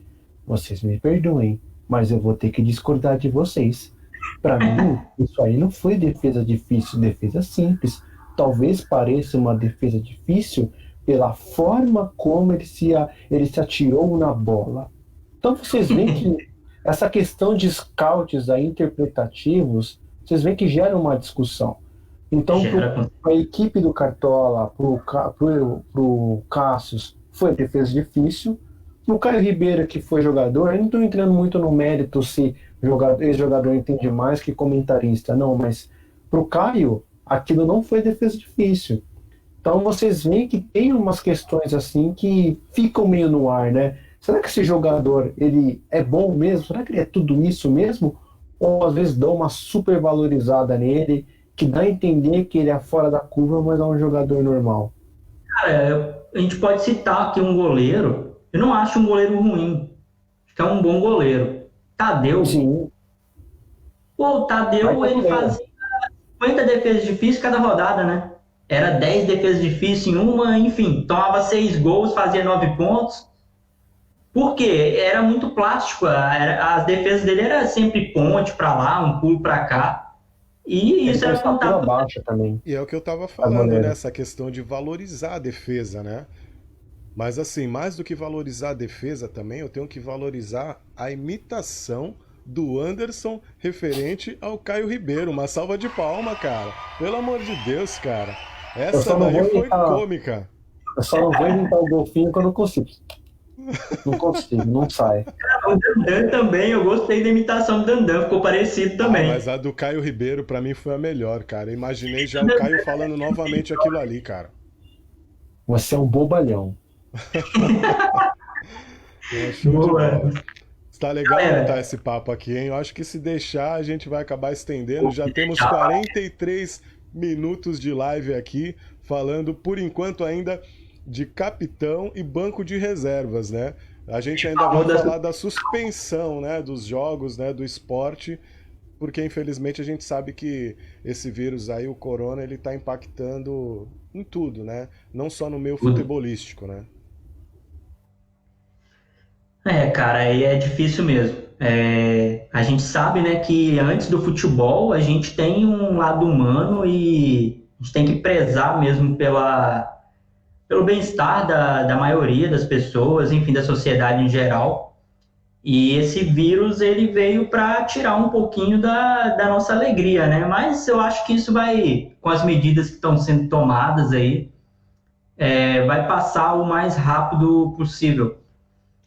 vocês me perdoem, mas eu vou ter que discordar de vocês. Pra mim, isso aí não foi defesa difícil, defesa simples. Talvez pareça uma defesa difícil pela forma como ele se atirou na bola. Então vocês veem que essa questão de scouts aí, interpretativos, vocês veem que gera uma discussão. Então, a equipe do Cartola, pro Cassius, foi defesa difícil. O Caio Ribeiro, que foi jogador, eu não estou entrando muito no mérito se ex-jogador entende mais que comentarista, não, mas pro Caio, aquilo não foi defesa difícil. Então vocês veem que tem umas questões assim que ficam meio no ar, né? Será que esse jogador, ele é bom mesmo? Será que ele é tudo isso mesmo? Ou às vezes dão uma super valorizada nele, que dá a entender que ele é fora da curva, mas é um jogador normal? Cara, a gente pode citar aqui um goleiro. Eu não acho um goleiro ruim. Acho que é um bom goleiro. Tadeu. Sim. Pô, o Tadeu, ele fazia 50 defesas difíceis cada rodada, né? Era 10 defesas difíceis em uma, enfim, tomava 6 gols, fazia 9 pontos. Por quê? Era muito plástico. As defesas dele era sempre ponte pra lá, um pulo pra cá. E isso era contado. Baixa também. E é o que eu tava falando, né? Essa questão de valorizar a defesa, né? Mas assim, mais do que valorizar a defesa também, eu tenho que valorizar a imitação do Anderson referente ao Caio Ribeiro. Uma salva de palma, cara. Pelo amor de Deus, cara. Essa daí foi cômica. Eu só não vou imitar o golfinho quando eu consigo. Não consigo, não sai. O Dandan também, eu gostei da imitação do Dandan, ficou parecido também. Mas a do Caio Ribeiro, pra mim, foi a melhor, cara. Eu imaginei já o Caio falando novamente aquilo ali, cara. Você é um bobalhão. Show de bola. Tá legal montar esse papo aqui, hein? Eu acho que se deixar, a gente vai acabar estendendo. Já temos 43 minutos de live aqui, falando, por enquanto, ainda de capitão e banco de reservas, né? A gente ainda vai falar da suspensão, né, dos jogos, né, do esporte, porque infelizmente a gente sabe que esse vírus aí, o corona, ele tá impactando em tudo, né? Não só no meio futebolístico, né? Cara, aí é difícil mesmo. A gente sabe, né, que antes do futebol a gente tem um lado humano e A gente tem que prezar mesmo pelo bem-estar da maioria das pessoas, enfim, da sociedade em geral. E esse vírus, ele veio para tirar um pouquinho da nossa alegria, né? Mas eu acho que isso vai, com as medidas que estão sendo tomadas aí, vai passar o mais rápido possível.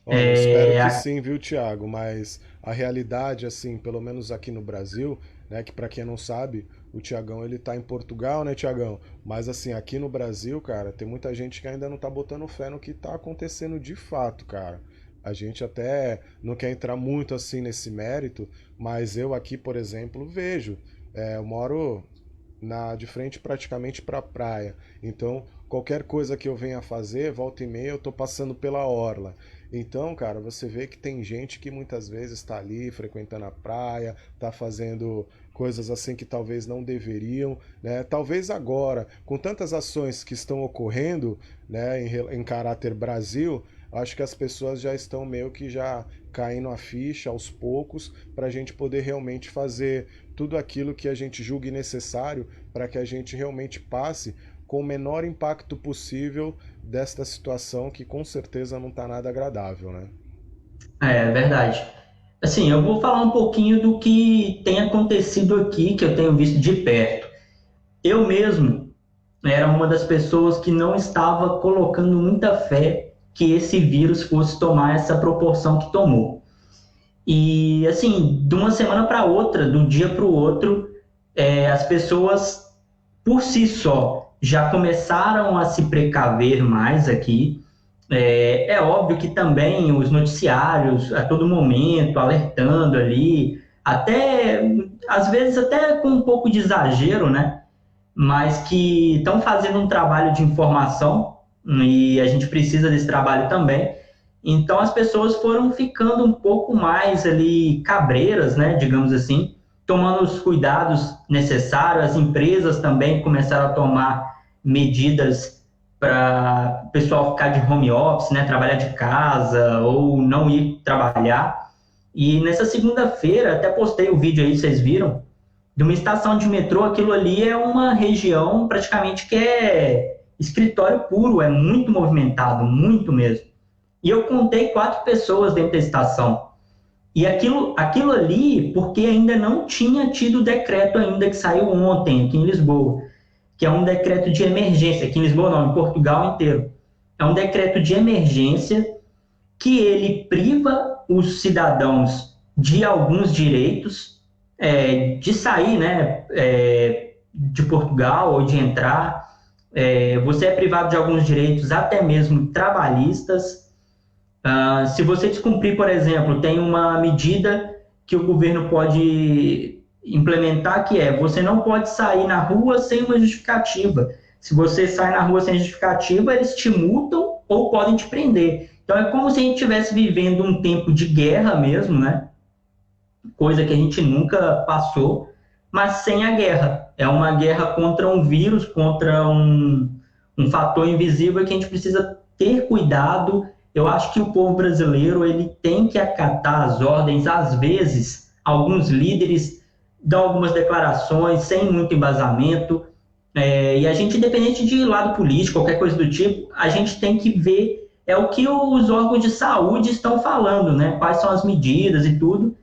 Olha, eu espero que sim, viu, Thiago? Mas a realidade, assim, pelo menos aqui no Brasil, né, que para quem não sabe, o Thiagão ele tá em Portugal, né, Thiagão? Mas assim, aqui no Brasil, cara, tem muita gente que ainda não tá botando fé no que tá acontecendo de fato, cara. A gente até não quer entrar muito assim nesse mérito, mas eu aqui, por exemplo, vejo. Eu moro de frente praticamente para a praia. Então, qualquer coisa que eu venha fazer, volta e meia, eu tô passando pela orla. Então, cara, você vê que tem gente que muitas vezes está ali frequentando a praia, tá fazendo coisas assim que talvez não deveriam, né? Talvez agora, com tantas ações que estão ocorrendo, né, em caráter Brasil, acho que as pessoas já estão meio que já caindo a ficha aos poucos para a gente poder realmente fazer tudo aquilo que a gente julgue necessário para que a gente realmente passe com o menor impacto possível desta situação que com certeza não está nada agradável, né? É verdade. Assim, eu vou falar um pouquinho do que tem acontecido aqui, que eu tenho visto de perto. Eu mesmo era uma das pessoas que não estava colocando muita fé que esse vírus fosse tomar essa proporção que tomou. E, assim, de uma semana para outra, do dia para o outro, as pessoas, por si só, já começaram a se precaver mais aqui. É óbvio que também os noticiários, a todo momento, alertando ali, até, às vezes até com um pouco de exagero, né? Mas que estão fazendo um trabalho de informação e a gente precisa desse trabalho também. Então as pessoas foram ficando um pouco mais ali cabreiras, né, digamos assim, tomando os cuidados necessários. As empresas também começaram a tomar medidas para o pessoal ficar de home office, né, trabalhar de casa ou não ir trabalhar. E nessa segunda-feira, até postei o vídeo aí, vocês viram, de uma estação de metrô. Aquilo ali é uma região praticamente que é escritório puro, é muito movimentado, muito mesmo. E eu contei 4 pessoas dentro da estação. E aquilo ali, porque ainda não tinha tido o decreto ainda que saiu ontem aqui em Lisboa, que é um decreto de emergência, aqui em Lisboa não, em Portugal inteiro. É um decreto de emergência que ele priva os cidadãos de alguns direitos, de sair, né, de Portugal ou de entrar. Você é privado de alguns direitos, até mesmo trabalhistas. Se você descumprir, por exemplo, tem uma medida que o governo pode implementar, que você não pode sair na rua sem uma justificativa. Se você sai na rua sem justificativa, eles te multam ou podem te prender. Então é como se a gente estivesse vivendo um tempo de guerra mesmo, né? Coisa que a gente nunca passou, mas sem a guerra. É uma guerra contra um vírus, contra um fator invisível que a gente precisa ter cuidado. Eu acho que o povo brasileiro ele tem que acatar as ordens. Às vezes, alguns líderes dão algumas declarações sem muito embasamento, e a gente, independente de lado político, qualquer coisa do tipo, a gente tem que ver o que os órgãos de saúde estão falando, né? Quais são as medidas e tudo,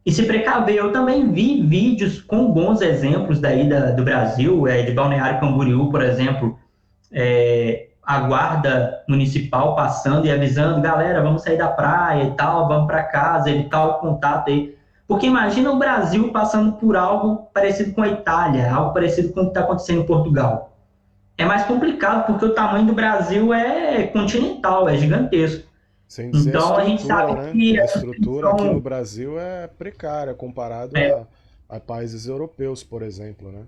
e se precaver. Eu também vi vídeos com bons exemplos daí do Brasil, de Balneário Camboriú, por exemplo, a guarda municipal passando e avisando, galera, vamos sair da praia e tal, vamos para casa e tal, contato aí. Porque imagina o Brasil passando por algo parecido com a Itália, algo parecido com o que está acontecendo em Portugal. É mais complicado porque o tamanho do Brasil é continental, é gigantesco. Sem dizer Então a gente sabe, né? que A estrutura aqui no Brasil é precária comparado a países europeus, por exemplo, né?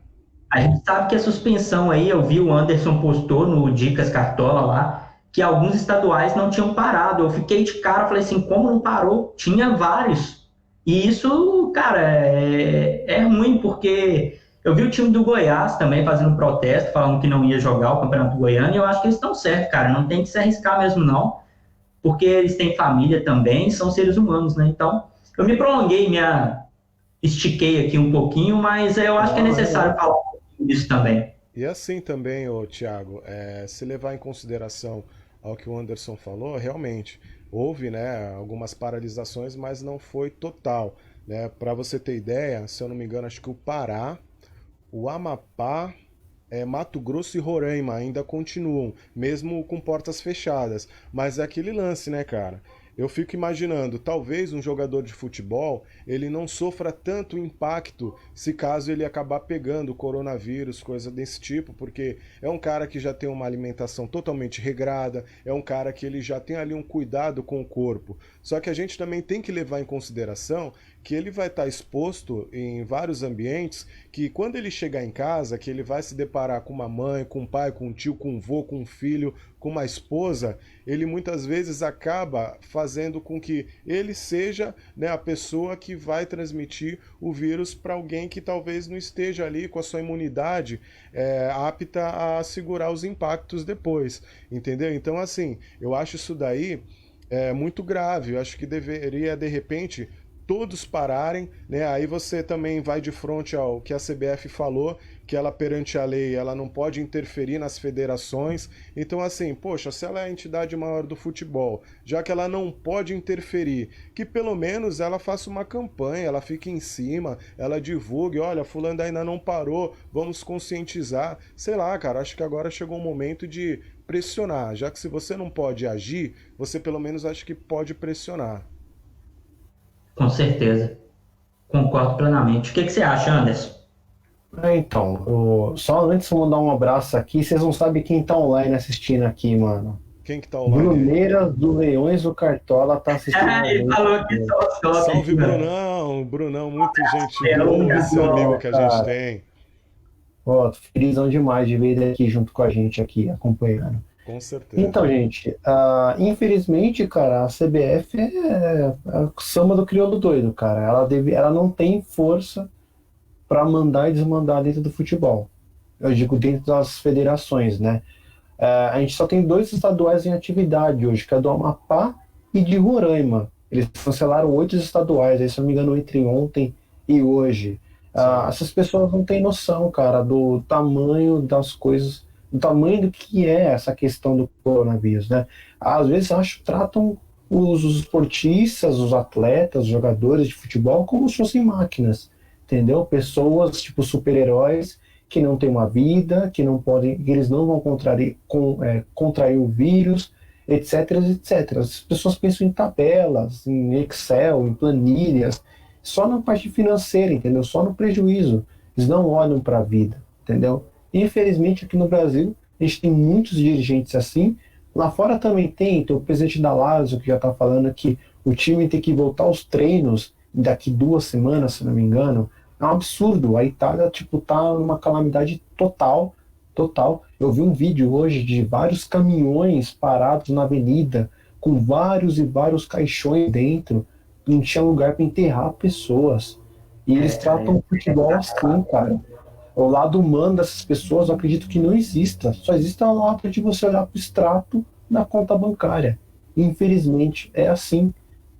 a gente sabe que a suspensão aí, eu vi o Anderson postou no Dicas Cartola lá, que alguns estaduais não tinham parado. Eu fiquei de cara, falei assim, como não parou? Tinha vários. E isso, cara, é ruim, porque eu vi o time do Goiás também fazendo protesto, falando que não ia jogar o Campeonato Goiano, e eu acho que eles estão certos, cara, não tem que se arriscar mesmo não, porque eles têm família também, são seres humanos, né? Então, eu me prolonguei, estiquei aqui um pouquinho, mas eu acho que é necessário falar um pouquinho disso também. E assim também, ô, Thiago, se levar em consideração ao que o Anderson falou, realmente houve, né, algumas paralisações, mas não foi total, né? Para você ter ideia, se eu não me engano, acho que o Pará, o Amapá, Mato Grosso e Roraima ainda continuam, mesmo com portas fechadas. Mas é aquele lance, né, cara? Eu fico imaginando, talvez um jogador de futebol, ele não sofra tanto impacto se caso ele acabar pegando coronavírus, coisa desse tipo, porque é um cara que já tem uma alimentação totalmente regrada, é um cara que ele já tem ali um cuidado com o corpo. Só que a gente também tem que levar em consideração que ele vai estar exposto em vários ambientes que quando ele chegar em casa, que ele vai se deparar com uma mãe, com um pai, com um tio, com um vô, com um filho, com uma esposa, ele muitas vezes acaba fazendo com que ele seja, né, a pessoa que vai transmitir o vírus para alguém que talvez não esteja ali com a sua imunidade apta a segurar os impactos depois, entendeu? Então, assim, eu acho isso daí muito grave. Eu acho que deveria, de repente, todos pararem, né? Aí você também vai de frente ao que a CBF falou, que ela perante a lei, ela não pode interferir nas federações. Então assim, poxa, se ela é a entidade maior do futebol, já que ela não pode interferir, que pelo menos ela faça uma campanha, ela fique em cima, ela divulgue, olha, fulano ainda não parou, vamos conscientizar. Sei lá, cara, acho que agora chegou o momento de pressionar, já que se você não pode agir, você pelo menos acho que pode pressionar. Com certeza. Concordo plenamente. O que que você acha, Anderson? Então, só antes de eu mandar um abraço aqui, vocês não sabem quem tá online assistindo aqui, mano. Quem que tá online aí? Bruneira do Leões do Cartola tá assistindo a Ele gente falou aqui. que só top Salve, aqui, mano. Brunão! Brunão, muito gente É, boa, Lucas, esse amigo que a gente cara. tem. Ó, tô felizão demais de ver ele aqui junto com a gente aqui, acompanhando. Com certeza. Então, gente, infelizmente, cara, a CBF é a samba do crioulo doido, cara. Ela não tem força para mandar e desmandar dentro do futebol. Eu digo dentro das federações, né? A gente só tem dois estaduais em atividade hoje, que é do Amapá e de Roraima. Eles cancelaram 8 estaduais, aí, se eu não me engano, entre ontem e hoje. Sim. Essas pessoas não têm noção, cara, do tamanho das coisas, do tamanho do que é essa questão do coronavírus, né? Às vezes, tratam os esportistas, os atletas, os jogadores de futebol como se fossem máquinas, entendeu? Pessoas, tipo, super-heróis que não têm uma vida, que não podem, que eles não vão contrair o vírus, etc, etc. As pessoas pensam em tabelas, em Excel, em planilhas, só na parte financeira, entendeu? Só no prejuízo. Eles não olham para a vida, entendeu? Infelizmente, aqui no Brasil, a gente tem muitos dirigentes assim. Lá fora também tem o presidente da Lazio, que já está falando que o time tem que voltar aos treinos daqui 2 semanas, se não me engano. É um absurdo. A Itália, tipo, tá numa calamidade total, total. Eu vi um vídeo hoje de vários caminhões parados na avenida, com vários e vários caixões dentro. Não tinha lugar para enterrar pessoas. E eles tratam o futebol assim, cara. O lado humano dessas pessoas, eu acredito que não exista. Só existe a lata de você olhar para o extrato da conta bancária. Infelizmente, é assim.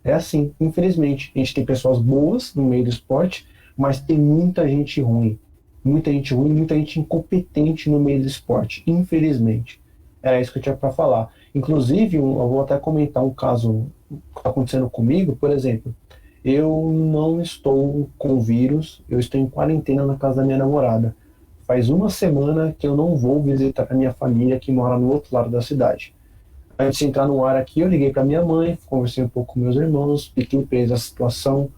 É assim, infelizmente. A gente tem pessoas boas no meio do esporte, mas tem muita gente ruim. Muita gente ruim, muita gente incompetente no meio do esporte, infelizmente. Era isso que eu tinha para falar. Inclusive, eu vou até comentar um caso que está acontecendo comigo, por exemplo. Eu não estou com vírus, eu estou em quarentena na casa da minha namorada. Faz 1 semana que eu não vou visitar a minha família que mora no outro lado da cidade. Antes de entrar no ar aqui, eu liguei para minha mãe, conversei um pouco com meus irmãos, expliquei para eles a situação,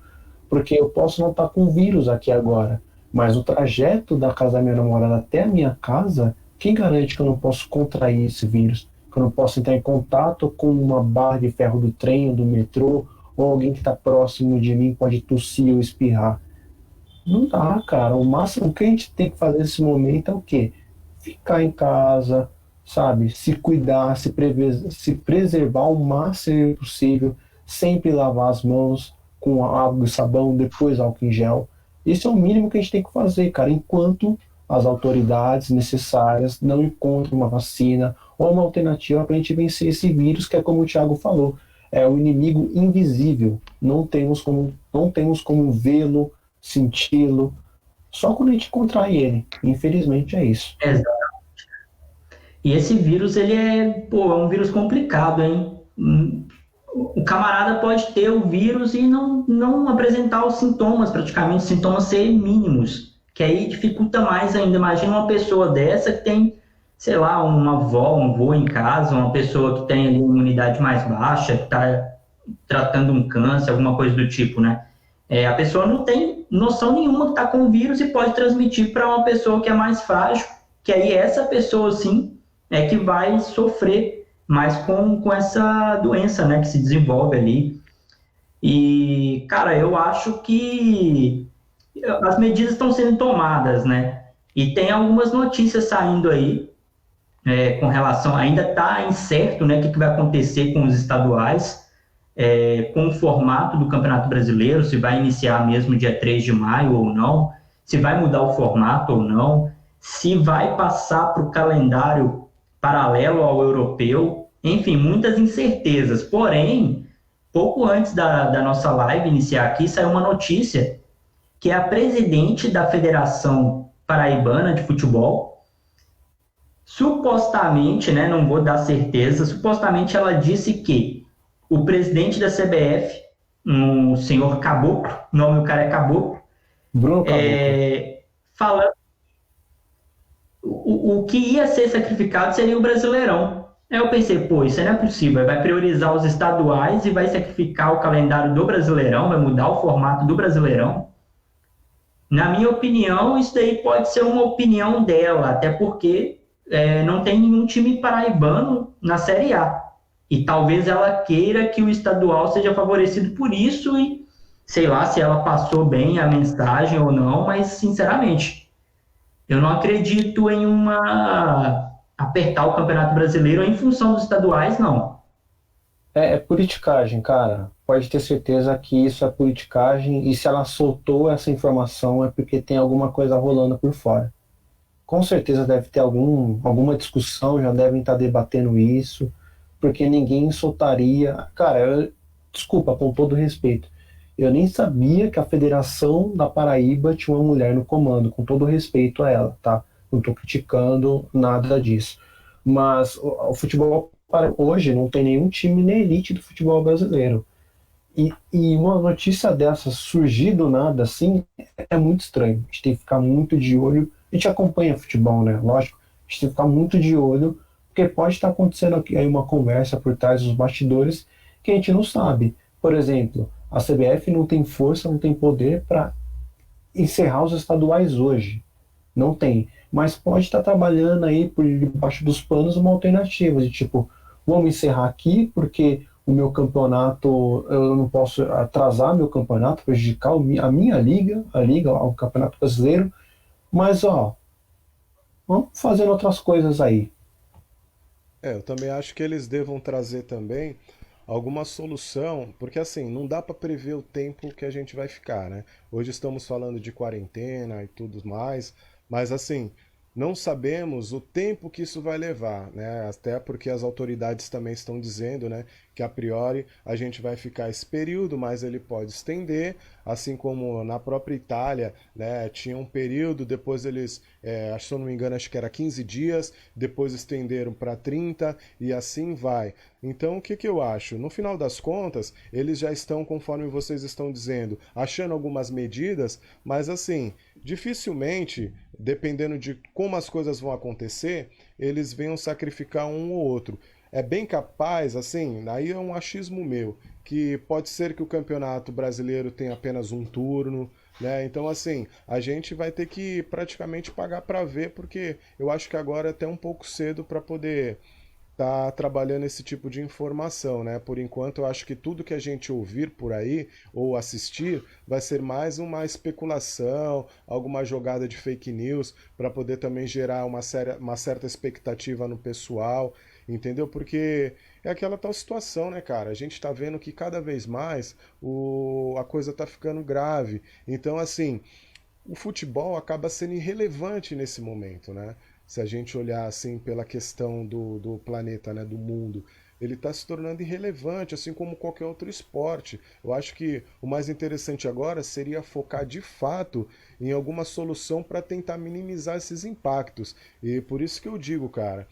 porque eu posso não estar com vírus aqui agora, mas o trajeto da casa da minha namorada até a minha casa, quem garante que eu não posso contrair esse vírus? Que eu não posso entrar em contato com uma barra de ferro do trem ou do metrô, ou alguém que está próximo de mim pode tossir ou espirrar. Não dá, cara. O máximo que a gente tem que fazer nesse momento é o quê? Ficar em casa, sabe? Se cuidar, se preservar o máximo possível, sempre lavar as mãos com água e sabão, depois álcool em gel. Esse é o mínimo que a gente tem que fazer, cara, enquanto as autoridades necessárias não encontram uma vacina ou uma alternativa para a gente vencer esse vírus, que é como o Thiago falou, é o inimigo invisível. Não temos como vê-lo, senti-lo, só quando a gente contrai ele. Infelizmente é isso. Exato. E esse vírus, ele é um vírus complicado, hein? O camarada pode ter o vírus e não apresentar os sintomas, praticamente, os sintomas serem mínimos, que aí dificulta mais ainda. Imagina uma pessoa dessa que tem, sei lá, uma avó, um avô em casa, uma pessoa que tem ali uma imunidade mais baixa, que está tratando um câncer, alguma coisa do tipo, né? A pessoa não tem noção nenhuma que está com o vírus e pode transmitir para uma pessoa que é mais frágil, que aí essa pessoa, sim, é que vai sofrer mais com essa doença, né, que se desenvolve ali. E, cara, eu acho que as medidas estão sendo tomadas, né? E tem algumas notícias saindo aí com relação, ainda está incerto, né, o que vai acontecer com os estaduais, com o formato do Campeonato Brasileiro, se vai iniciar mesmo dia 3 de maio ou não, se vai mudar o formato ou não, se vai passar para o calendário paralelo ao europeu, enfim, muitas incertezas. Porém, pouco antes da nossa live iniciar aqui, saiu uma notícia que a presidente da Federação Paraibana de Futebol, supostamente, né, não vou dar certeza, supostamente ela disse que o presidente da CBF, o senhor Caboclo, o nome do cara é Caboclo, Bruno Caboclo. falando o que ia ser sacrificado seria o Brasileirão. Aí eu pensei, pô, isso não é possível, vai priorizar os estaduais e vai sacrificar o calendário do Brasileirão, vai mudar o formato do Brasileirão. Na minha opinião, isso daí pode ser uma opinião dela, até porque não tem nenhum time paraibano na Série A. E talvez ela queira que o estadual seja favorecido por isso e sei lá se ela passou bem a mensagem ou não, mas sinceramente, eu não acredito em apertar o Campeonato Brasileiro em função dos estaduais, não. É politicagem, cara. Pode ter certeza que isso é politicagem. E se ela soltou essa informação é porque tem alguma coisa rolando por fora. Com certeza deve ter alguma discussão, já devem estar debatendo isso, porque ninguém soltaria. Cara, desculpa, com todo respeito. Eu nem sabia que a Federação da Paraíba tinha uma mulher no comando, com todo respeito a ela, tá? Não estou criticando nada disso. Mas o futebol hoje não tem nenhum time na elite do futebol brasileiro. E uma notícia dessa surgir do nada assim é muito estranho. A gente tem que ficar muito de olho. A gente acompanha futebol, né? Lógico, a gente tem que ficar muito de olho, porque pode estar acontecendo aqui aí uma conversa por trás dos bastidores que a gente não sabe. Por exemplo, a CBF não tem força, não tem poder para encerrar os estaduais hoje. Não tem. Mas pode estar trabalhando aí por debaixo dos panos uma alternativa, de tipo, vamos encerrar aqui porque o meu campeonato, eu não posso atrasar meu campeonato, prejudicar a minha liga, o Campeonato Brasileiro, mas ó, vamos fazendo outras coisas aí. Eu também acho que eles devam trazer também alguma solução, porque assim, não dá para prever o tempo que a gente vai ficar, né? Hoje estamos falando de quarentena e tudo mais, mas assim, não sabemos o tempo que isso vai levar, né? Até porque as autoridades também estão dizendo, né, que a priori a gente vai ficar esse período, mas ele pode estender, assim como na própria Itália, né, tinha um período, depois eles, se eu não me engano, acho que era 15 dias, depois estenderam para 30 e assim vai. Então, o que que eu acho? No final das contas, eles já estão, conforme vocês estão dizendo, achando algumas medidas, mas assim, dificilmente, dependendo de como as coisas vão acontecer, eles venham sacrificar um ou outro. É bem capaz, assim, aí é um achismo meu, que pode ser que o Campeonato Brasileiro tenha apenas um turno, né? Então, assim, a gente vai ter que praticamente pagar para ver, porque eu acho que agora é até um pouco cedo para poder tá trabalhando esse tipo de informação, né? Por enquanto, eu acho que tudo que a gente ouvir por aí ou assistir vai ser mais uma especulação, alguma jogada de fake news para poder também gerar uma certa expectativa no pessoal, entendeu? Porque é aquela tal situação, né, cara? A gente tá vendo que cada vez mais a coisa tá ficando grave. Então, assim, o futebol acaba sendo irrelevante nesse momento, né? Se a gente olhar assim pela questão do planeta, né, do mundo. ele está se tornando irrelevante, assim como qualquer outro esporte. Eu acho que o mais interessante agora seria focar de fato em alguma solução para tentar minimizar esses impactos. E por isso que eu digo, cara,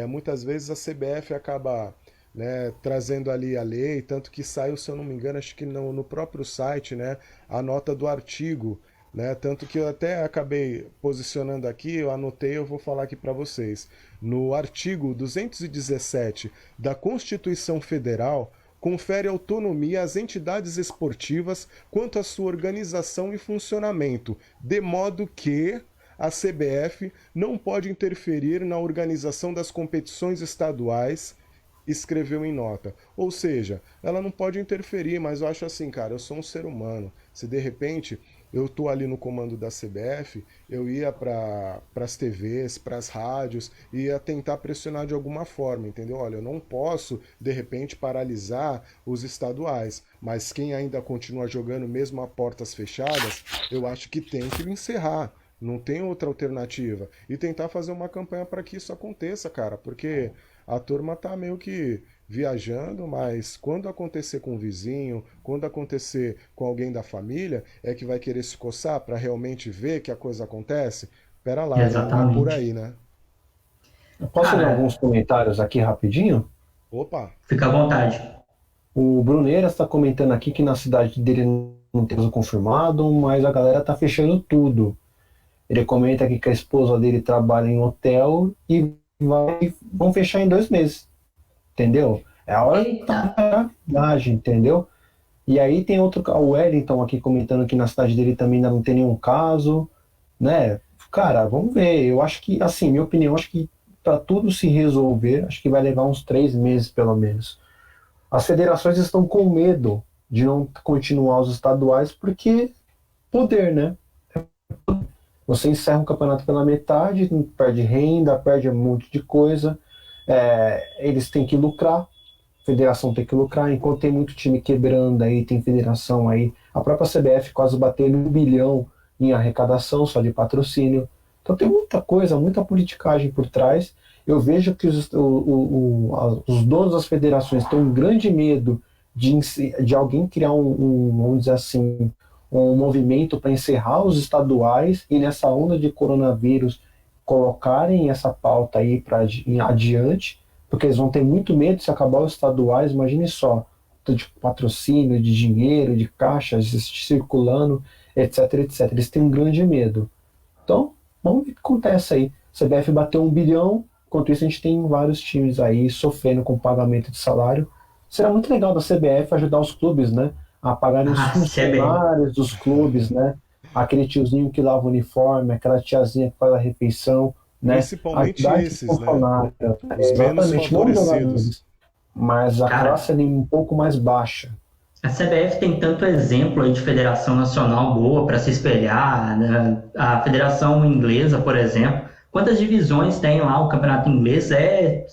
muitas vezes a CBF acaba, né, trazendo ali a lei, tanto que saiu, se eu não me engano, acho que no próprio site, né, a nota do artigo, né, tanto que eu até acabei posicionando aqui, eu anotei, eu vou falar aqui para vocês. No artigo 217 da Constituição Federal, confere autonomia às entidades esportivas quanto à sua organização e funcionamento, de modo que a CBF não pode interferir na organização das competições estaduais, escreveu em nota. Ou seja, ela não pode interferir, mas eu acho assim, cara, eu sou um ser humano. Se de repente eu tô ali no comando da CBF, eu ia para as TVs, para as rádios, e ia tentar pressionar de alguma forma, entendeu? Olha, eu não posso, de repente, paralisar os estaduais, mas quem ainda continua jogando mesmo a portas fechadas, eu acho que tem que encerrar. Não tem outra alternativa. E tentar fazer uma campanha para que isso aconteça, cara, porque a turma tá meio que viajando, mas quando acontecer com o vizinho, quando acontecer com alguém da família, é que vai querer se coçar para realmente ver que a coisa acontece? Pera lá, né? Não é por Exatamente. aí, né? Eu posso ler alguns Cara, comentários aqui rapidinho? Opa, fica à vontade. O Bruneira está comentando aqui que na cidade dele não tem caso confirmado, mas a galera tá fechando tudo. Ele comenta aqui que a esposa dele trabalha em hotel e vão fechar em 2 meses, entendeu? É a hora Eita. da viagem, entendeu? E aí tem outro, o Wellington aqui comentando que na cidade dele também ainda não tem nenhum caso, né? Cara, vamos ver. Eu acho que, assim, minha opinião, acho que para tudo se resolver, acho que vai levar uns 3 meses pelo menos. As federações estão com medo de não continuar os estaduais porque poder, né? Você encerra um campeonato pela metade, perde renda, perde um monte de coisa. Eles têm que lucrar, a federação tem que lucrar, enquanto tem muito time quebrando aí, tem federação aí. A própria CBF quase bateu em 1 bilhão em arrecadação só de patrocínio. Então tem muita coisa, muita politicagem por trás. Eu vejo que os donos das federações têm um grande medo de alguém criar vamos dizer assim, um movimento para encerrar os estaduais e nessa onda de coronavírus colocarem essa pauta aí para adiante, porque eles vão ter muito medo se acabar os estaduais, imagine só, de patrocínio, de dinheiro, de caixas circulando, etc, etc. Eles têm um grande medo. Então, vamos ver o que acontece aí. A CBF bateu 1 bilhão, enquanto isso a gente tem vários times aí sofrendo com pagamento de salário. Será muito legal da CBF ajudar os clubes, né? A pagarem os Ah, CB. funcionários dos clubes, né? Aquele tiozinho que lava o uniforme, aquela tiazinha que faz a refeição, né? principalmente Ajudar esses esses, né? funcionários, Os menos exatamente, não os favorecidos. jogadores, mas a classe Cara, ali um pouco mais baixa. a CBF tem tanto exemplo aí de federação nacional boa para se espelhar, né? A Federação Inglesa, por exemplo. Quantas divisões tem lá o Campeonato Inglês? É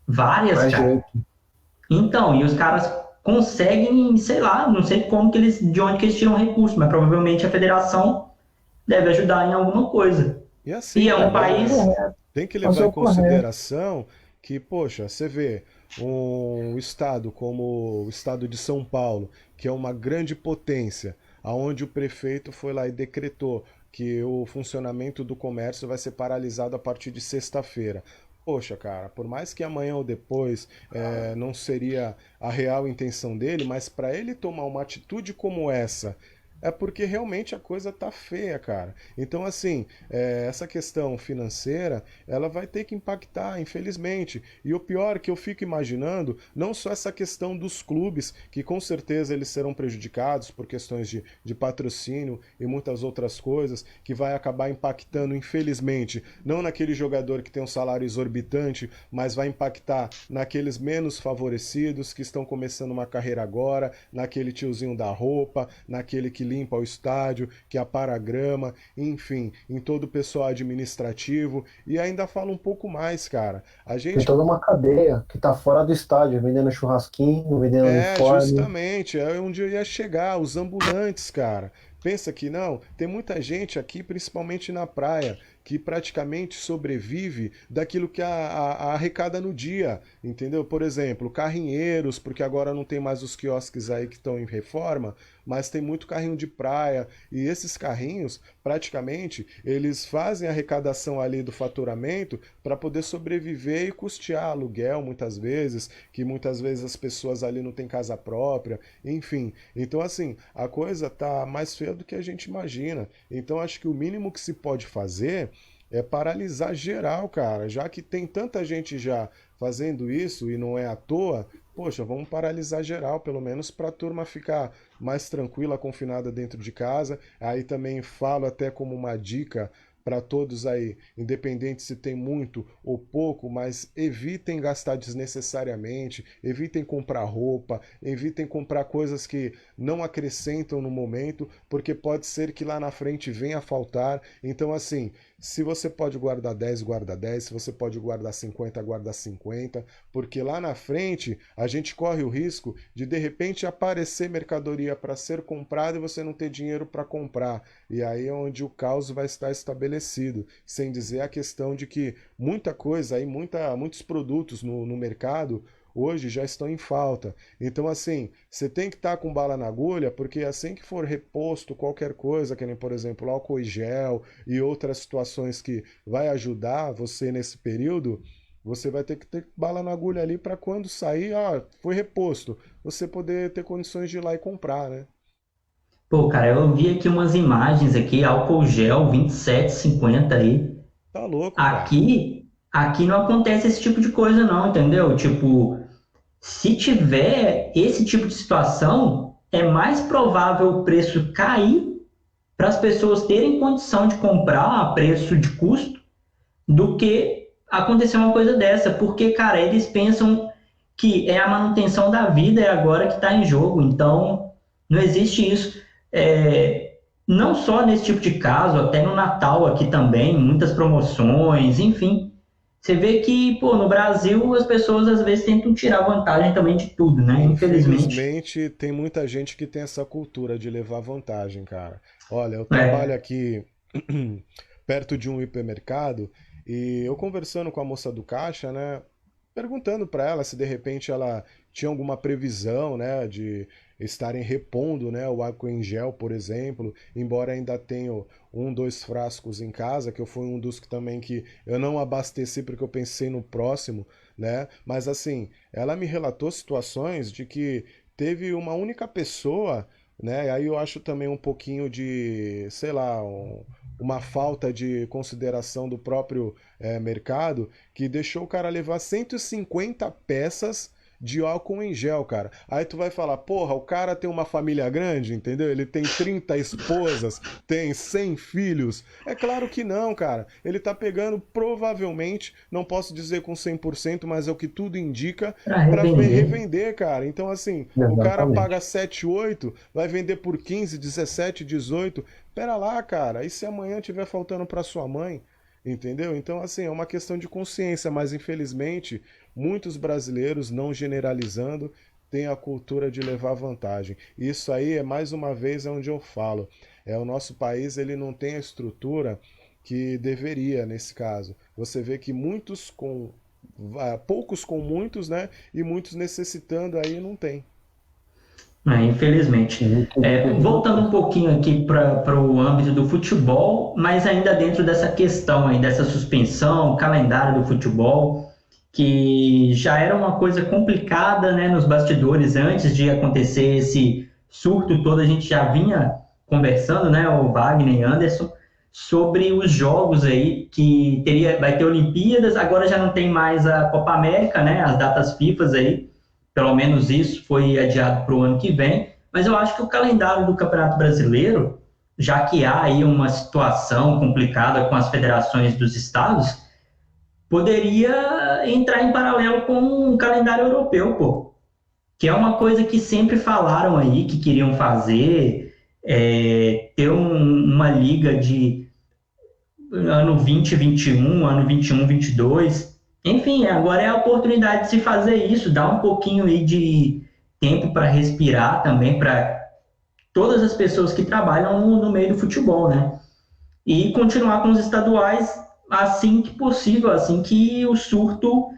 várias, Mais de cara. 8. Então, e os caras conseguem, sei lá, não sei como que eles, de onde que eles tiram recursos, mas provavelmente a federação deve ajudar em alguma coisa. E E assim, é um É, fazer o país. correto, tem que fazer levar em o correto. consideração que, poxa, você vê um estado como o estado de São Paulo, que é uma grande potência, aonde o prefeito foi lá e decretou que o funcionamento do comércio vai ser paralisado a partir de sexta-feira. Poxa, cara, por mais que amanhã ou depois não seria a real intenção dele, mas para ele tomar uma atitude como essa, é porque realmente a coisa tá feia, cara. Então, assim, essa questão financeira, ela vai ter que impactar, infelizmente. E o pior é que eu fico imaginando, não só essa questão dos clubes, que com certeza eles serão prejudicados por questões de patrocínio e muitas outras coisas, que vai acabar impactando, infelizmente, não naquele jogador que tem um salário exorbitante, mas vai impactar naqueles menos favorecidos que estão começando uma carreira agora, naquele tiozinho da roupa, naquele que limpa o estádio, que apara a grama, enfim, em todo o pessoal administrativo. E ainda fala um pouco mais, cara. A Tem gente toda uma cadeia que está fora do estádio, vendendo churrasquinho, vendendo uniforme. justamente, é onde eu ia chegar, os ambulantes, cara. Pensa que não, tem muita gente aqui, principalmente na praia, que praticamente sobrevive daquilo que a arrecada no dia, entendeu? Por exemplo, carrinheiros, porque agora não tem mais os quiosques aí que estão em reforma, mas tem muito carrinho de praia, e esses carrinhos, praticamente, eles fazem a arrecadação ali do faturamento para poder sobreviver e custear aluguel, muitas vezes, que muitas vezes as pessoas ali não têm casa própria, enfim. Então, assim, a coisa tá mais feia do que a gente imagina. Então, acho que o mínimo que se pode fazer é paralisar geral, cara, já que tem tanta gente já fazendo isso e não é à toa. Poxa, vamos paralisar geral, pelo menos para a turma ficar mais tranquila, confinada dentro de casa. Aí também falo até como uma dica para todos aí, independente se tem muito ou pouco, mas evitem gastar desnecessariamente, evitem comprar roupa, evitem comprar coisas que não acrescentam no momento, porque pode ser que lá na frente venha a faltar. Então, assim, se você pode guardar 10, guarda 10, se você pode guardar 50, guarda 50, porque lá na frente a gente corre o risco de repente aparecer mercadoria para ser comprada e você não ter dinheiro para comprar. E aí é onde o caos vai estar estabelecido, sem dizer a questão de que muita coisa aí, muitos produtos no mercado hoje já estão em falta. Então, assim, você tem que estar com bala na agulha, porque assim que for reposto qualquer coisa, que nem, por exemplo, álcool e gel e outras situações que vai ajudar você nesse período, você vai ter que ter bala na agulha ali para quando sair, foi reposto, você poder ter condições de ir lá e comprar, né? Pô, cara, eu vi aqui umas imagens aqui, álcool gel 27,50 aí. Tá louco, cara. Aqui não acontece esse tipo de coisa não, entendeu? Tipo, se tiver esse tipo de situação, é mais provável o preço cair para as pessoas terem condição de comprar a preço de custo do que acontecer uma coisa dessa, porque, cara, eles pensam que é a manutenção da vida é agora que está em jogo, então não existe isso. Não só nesse tipo de caso, até no Natal aqui também, muitas promoções, enfim. Você vê que, pô, no Brasil as pessoas às vezes tentam tirar vantagem também de tudo, né? Infelizmente. Infelizmente, tem muita gente que tem essa cultura de levar vantagem, cara. Olha, eu trabalho É, aqui perto de um hipermercado e eu conversando com a moça do caixa, né, perguntando para ela se de repente ela tinha alguma previsão, né, de estarem repondo, né, o álcool em gel, por exemplo, embora ainda tenho um, dois frascos em casa, que eu fui um dos que também que eu não abasteci porque eu pensei no próximo, né, mas assim, ela me relatou situações de que teve uma única pessoa, né, aí eu acho também um pouquinho de, sei lá, uma falta de consideração do próprio mercado, que deixou o cara levar 150 peças de álcool em gel, cara. Aí tu vai falar, porra, o cara tem uma família grande, entendeu? Ele tem 30 esposas, tem 100 filhos. É claro que não, cara. Ele tá pegando, provavelmente, não posso dizer com 100%, mas é o que tudo indica, para para revender. revender, cara. Então, assim, o cara paga Exatamente. 7, 8, vai vender por 15, 17, 18. Pera lá, cara. E se amanhã tiver faltando para sua mãe? Entendeu? Então, assim, é uma questão de consciência, mas infelizmente, muitos brasileiros, não generalizando, têm a cultura de levar vantagem. Isso aí é mais uma vez onde eu falo. O nosso país, ele não tem a estrutura que deveria nesse caso. Você vê que muitos com poucos com muitos, né? E muitos necessitando aí não tem. Infelizmente. Voltando um pouquinho aqui para o âmbito do futebol, mas ainda dentro dessa questão aí, dessa suspensão, calendário do futebol, que já era uma coisa complicada, né, nos bastidores antes de acontecer esse surto todo, a gente já vinha conversando, né, o Wagner e Anderson, sobre os jogos aí, que vai ter Olimpíadas, agora já não tem mais a Copa América, né, as datas FIFA aí, pelo menos isso foi adiado para o ano que vem, mas eu acho que o calendário do Campeonato Brasileiro, já que há aí uma situação complicada com as federações dos estados, poderia entrar em paralelo com o calendário europeu, pô, que é uma coisa que sempre falaram aí que queriam fazer, ter uma liga de ano 2021, ano 21, 22. Enfim, agora é a oportunidade de se fazer isso, dar um pouquinho aí de tempo para respirar também para todas as pessoas que trabalham no meio do futebol, né? E continuar com os estaduais assim que possível, assim que o surto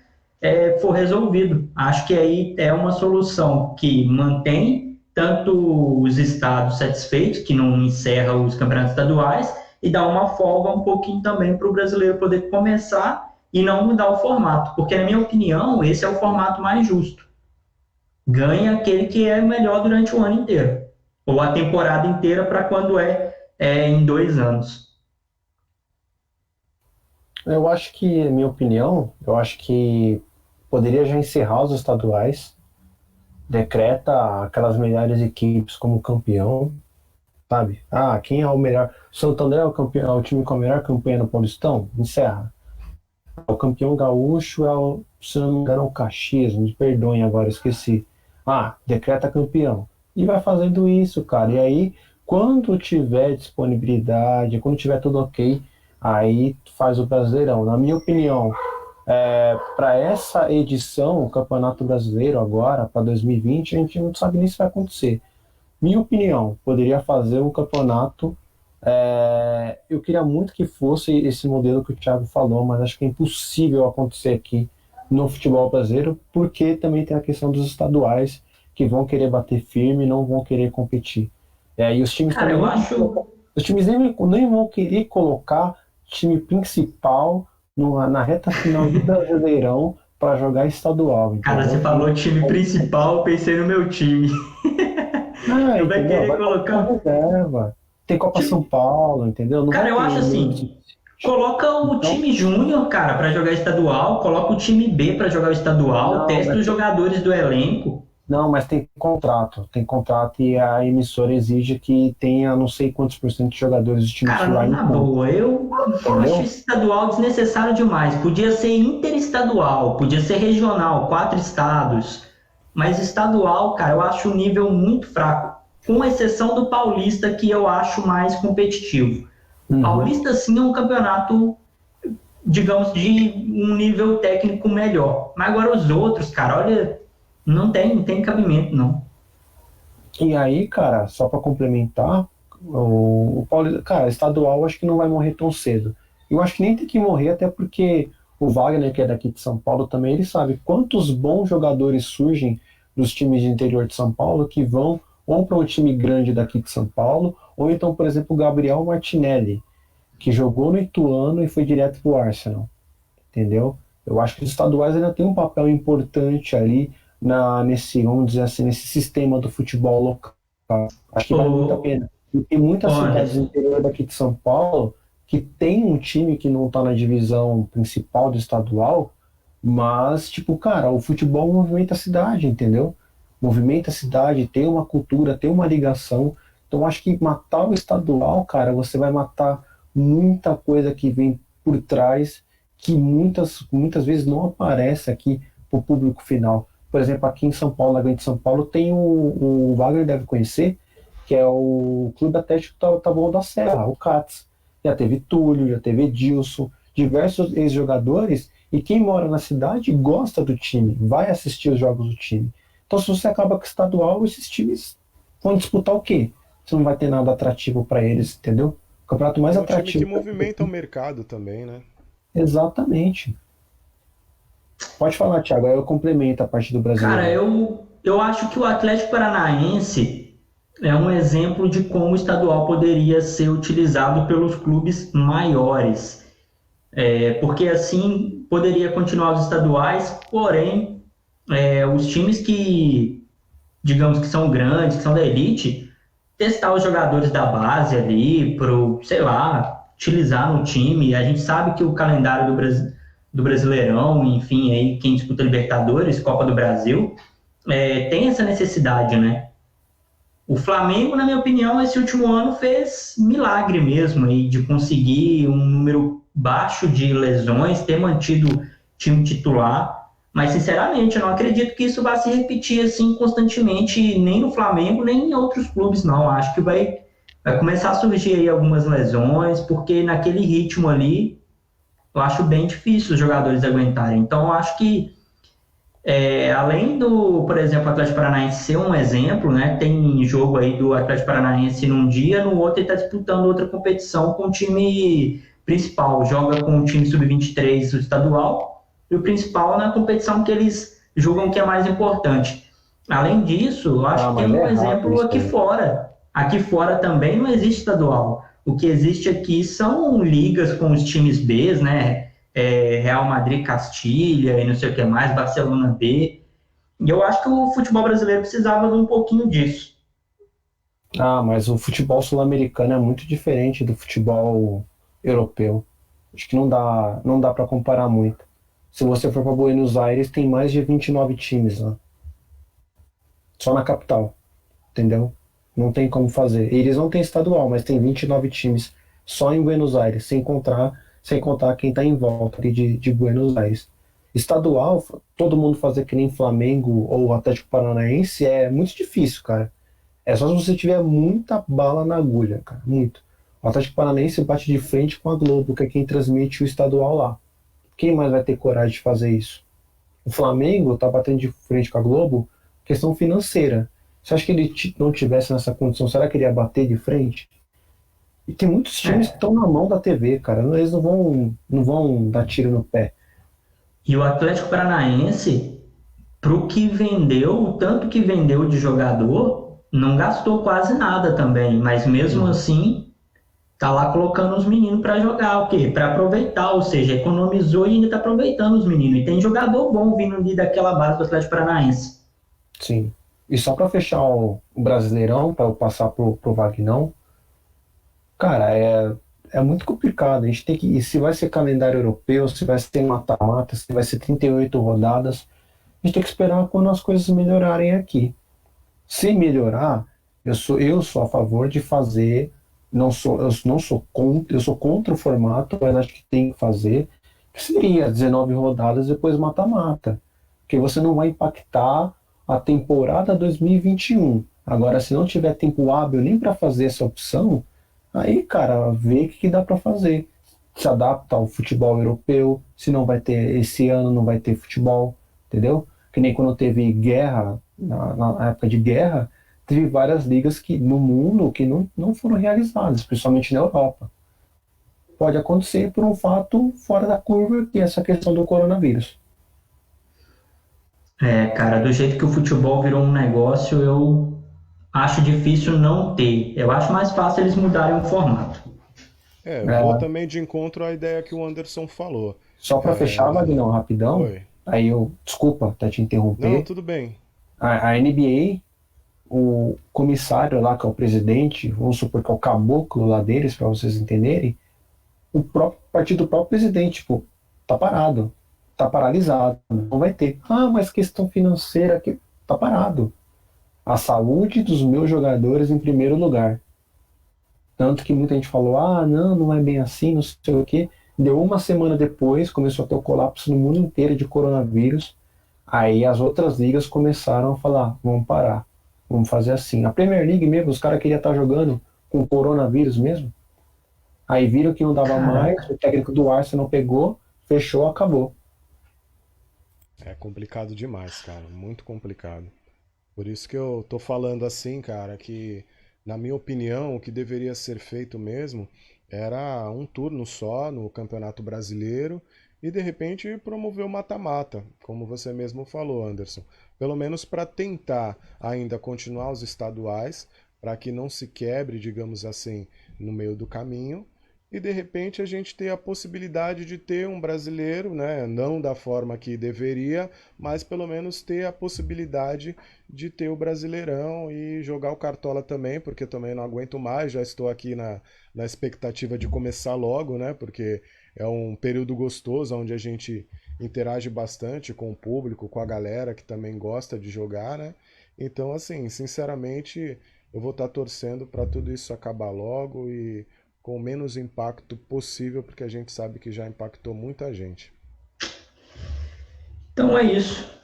for resolvido. Acho que aí é uma solução que mantém tanto os estados satisfeitos, que não encerra os campeonatos estaduais, e dá uma folga um pouquinho também para o brasileiro poder começar e não mudar o formato, porque, na minha opinião, esse é o formato mais justo. Ganha aquele que é melhor durante o ano inteiro, ou a temporada inteira para quando em 2 anos. Eu acho que, minha opinião, eu acho que poderia já encerrar os estaduais, decreta aquelas melhores equipes como campeão, sabe? Ah, quem é o melhor? Santander é o campeão, é o time com a melhor campanha no Paulistão? Encerra. O campeão gaúcho é o, se não me engano, é o Caxias, me perdoem agora, esqueci. Ah, decreta campeão. E vai fazendo isso, cara. E aí, quando tiver disponibilidade, quando tiver tudo ok, aí faz o Brasileirão. Na minha opinião, para essa edição, o Campeonato Brasileiro agora, para 2020, a gente não sabe nem se vai acontecer. Minha opinião, poderia fazer um campeonato. Eu queria muito que fosse esse modelo que o Thiago falou, mas acho que é impossível acontecer aqui no futebol brasileiro, porque também tem a questão dos estaduais que vão querer bater firme e não vão querer competir. E os times Cara, também eu acho. os times nem vão querer colocar time principal na reta final do Brasileirão para jogar estadual, Cara, você entendeu? falou time principal, eu pensei no meu time. Não vai Entendeu? querer Vai colocar colocar. reserva. Tem Copa São Paulo, entendeu? Não Cara, vai eu ter acho assim, coloca o então, time júnior, cara, para jogar estadual, coloca o time B para jogar o estadual, não, testa mas os jogadores do elenco. não, mas tem contrato e a emissora exige que tenha não sei quantos por cento de jogadores do time Cara, titular em na campo, boa, eu acho entendeu? estadual desnecessário demais. Podia ser interestadual, podia ser regional, 4 estados. Mas estadual, cara, eu acho o nível muito fraco. Com exceção do Paulista, que eu acho mais competitivo. O Uhum. Paulista, sim, é um campeonato, digamos, de um nível técnico melhor. Mas agora os outros, cara, olha, não tem cabimento, não. E aí, cara, só para complementar, o Paulista, cara, estadual acho que não vai morrer tão cedo. Eu acho que nem tem que morrer, até porque o Wagner, que é daqui de São Paulo, também ele sabe quantos bons jogadores surgem dos times de interior de São Paulo que vão ou para um time grande daqui de São Paulo, ou então, por exemplo, o Gabriel Martinelli, que jogou no Ituano e foi direto para o Arsenal, entendeu? Eu acho que os estaduais ainda têm um papel importante ali nesse, vamos dizer assim, nesse sistema do futebol local. Acho que vale muito a Ô, pena. E tem muitas cidades do Anderson, interior daqui de São Paulo que tem um time que não está na divisão principal do estadual, mas, tipo, cara, o futebol movimenta a cidade, entendeu? Movimenta a cidade, tem uma cultura, tem uma ligação. Então, acho que matar o estadual, cara, você vai matar muita coisa que vem por trás que muitas vezes não aparece aqui para o público final. Por exemplo, aqui em São Paulo, na Grande São Paulo, tem o Wagner deve conhecer, que é o Clube Atlético Taboão da Serra, o CATS. Já teve Túlio, já teve Edilson, diversos ex-jogadores, e quem mora na cidade gosta do time, vai assistir os jogos do time. Então, se você acaba com o estadual, esses times vão disputar o quê? Você não vai ter nada atrativo para eles, entendeu? O campeonato mais É um time que atrativo. movimenta o mercado também, né? Exatamente. Pode falar, Thiago, aí eu complemento a parte do cara, Brasileirão. eu acho que o Atlético Paranaense é um exemplo de como o estadual poderia ser utilizado pelos clubes maiores. Porque assim poderia continuar os estaduais, porém, os times que, digamos que são grandes, que são da elite, testar os jogadores da base ali, pro, sei lá, utilizar no time. A gente sabe que o calendário do Brasileirão, enfim, aí quem disputa Libertadores, Copa do Brasil, tem essa necessidade, né? O Flamengo, na minha opinião, esse último ano fez milagre mesmo aí de conseguir um número baixo de lesões, ter mantido time titular. Mas, sinceramente, eu não acredito que isso vá se repetir assim constantemente, nem no Flamengo, nem em outros clubes, não. Acho que vai começar a surgir aí algumas lesões, porque naquele ritmo ali, eu acho bem difícil os jogadores aguentarem. Então, eu acho que além do, por exemplo, o Atlético Paranaense ser um exemplo, né? Tem jogo aí do Atlético Paranaense num dia, no outro ele está disputando outra competição com um time principal joga com o time sub-23 do estadual e o principal na competição que eles julgam que é mais importante. Além disso, eu acho que tem um exemplo aqui fora. Aqui fora também não existe estadual. O que existe aqui são ligas com os times B, né? Real Madrid, Castilha e não sei o que mais, Barcelona B. E eu acho que o futebol brasileiro precisava de um pouquinho disso. Mas o futebol sul-americano é muito diferente do futebol europeu. Acho que não dá para comparar muito. Se você for para Buenos Aires, tem mais de 29 times lá. Só na capital, entendeu? Não tem como fazer. Eles não têm estadual, mas tem 29 times só em Buenos Aires, sem contar quem está em volta ali de Buenos Aires. Estadual, todo mundo fazer que nem Flamengo ou Atlético Paranaense é muito difícil, cara. É só se você tiver muita bala na agulha, cara, muito. O Atlético Paranaense bate de frente com a Globo, que é quem transmite o estadual lá. Quem mais vai ter coragem de fazer isso? O Flamengo tá batendo de frente com a Globo, questão financeira. Você acha que ele não tivesse nessa condição, será que ele ia bater de frente? E tem muitos times que estão na mão da TV, cara. Eles não vão dar tiro no pé. E o Atlético Paranaense, pro que vendeu, o tanto que vendeu de jogador, não gastou quase nada também. Mas mesmo assim, tá lá colocando os meninos para jogar, o quê? Para aproveitar, ou seja, economizou e ainda tá aproveitando os meninos. E tem jogador bom vindo ali daquela base do Atlético Paranaense. Sim. E só para fechar o Brasileirão, para eu passar pro Vagnão, cara, é muito complicado. A gente tem que, se vai ser calendário europeu, se vai ser mata-mata, se vai ser 38 rodadas, a gente tem que esperar quando as coisas melhorarem aqui. Se melhorar, eu sou a favor de fazer, eu sou contra o formato, mas acho que tem que fazer, que seria 19 rodadas depois mata-mata, porque você não vai impactar a temporada 2021. Agora, se não tiver tempo hábil nem para fazer essa opção, aí, cara, vê o que dá para fazer. Se adapta ao futebol europeu, se não vai ter, esse ano não vai ter futebol, entendeu? Que nem quando teve guerra, na época de guerra, teve várias ligas no mundo que não foram realizadas, principalmente na Europa. Pode acontecer por um fato fora da curva, que é essa questão do coronavírus. Cara, do jeito que o futebol virou um negócio, eu acho difícil não ter. Eu acho mais fácil eles mudarem o formato. Vou também de encontro à ideia que o Anderson falou. Só para fechar, Vagnão, rapidão. Oi. Aí desculpa até te interromper. Não, tudo bem. A NBA, o comissário lá, que é o presidente, vamos supor que é o caboclo lá deles, para vocês entenderem, partido do próprio presidente, tipo, tá parado. Tá paralisado, não vai ter. Mas questão financeira, que tá parado. A saúde dos meus jogadores em primeiro lugar. Tanto que muita gente falou, não é bem assim, não sei o quê. Deu uma semana depois, começou a ter o colapso no mundo inteiro de coronavírus. Aí as outras ligas começaram a falar, vamos parar, vamos fazer assim. A Premier League mesmo, os caras queriam estar jogando com coronavírus mesmo. Aí viram que não dava mais, o técnico do Arsenal pegou, fechou, acabou. É complicado demais, cara, muito complicado. Por isso que eu tô falando assim, cara, que na minha opinião o que deveria ser feito mesmo era um turno só no Campeonato Brasileiro e de repente promover o mata-mata, como você mesmo falou, Anderson. Pelo menos para tentar ainda continuar os estaduais, para que não se quebre, digamos assim, no meio do caminho. E de repente a gente ter a possibilidade de ter um brasileiro, né? Não da forma que deveria, mas pelo menos ter a possibilidade de ter o Brasileirão e jogar o Cartola também, porque também não aguento mais, já estou aqui na expectativa de começar logo, né? Porque é um período gostoso, onde a gente interage bastante com o público, com a galera que também gosta de jogar, né? Então, assim, sinceramente, eu vou estar torcendo para tudo isso acabar logo e com o menos impacto possível, porque a gente sabe que já impactou muita gente. Então é isso.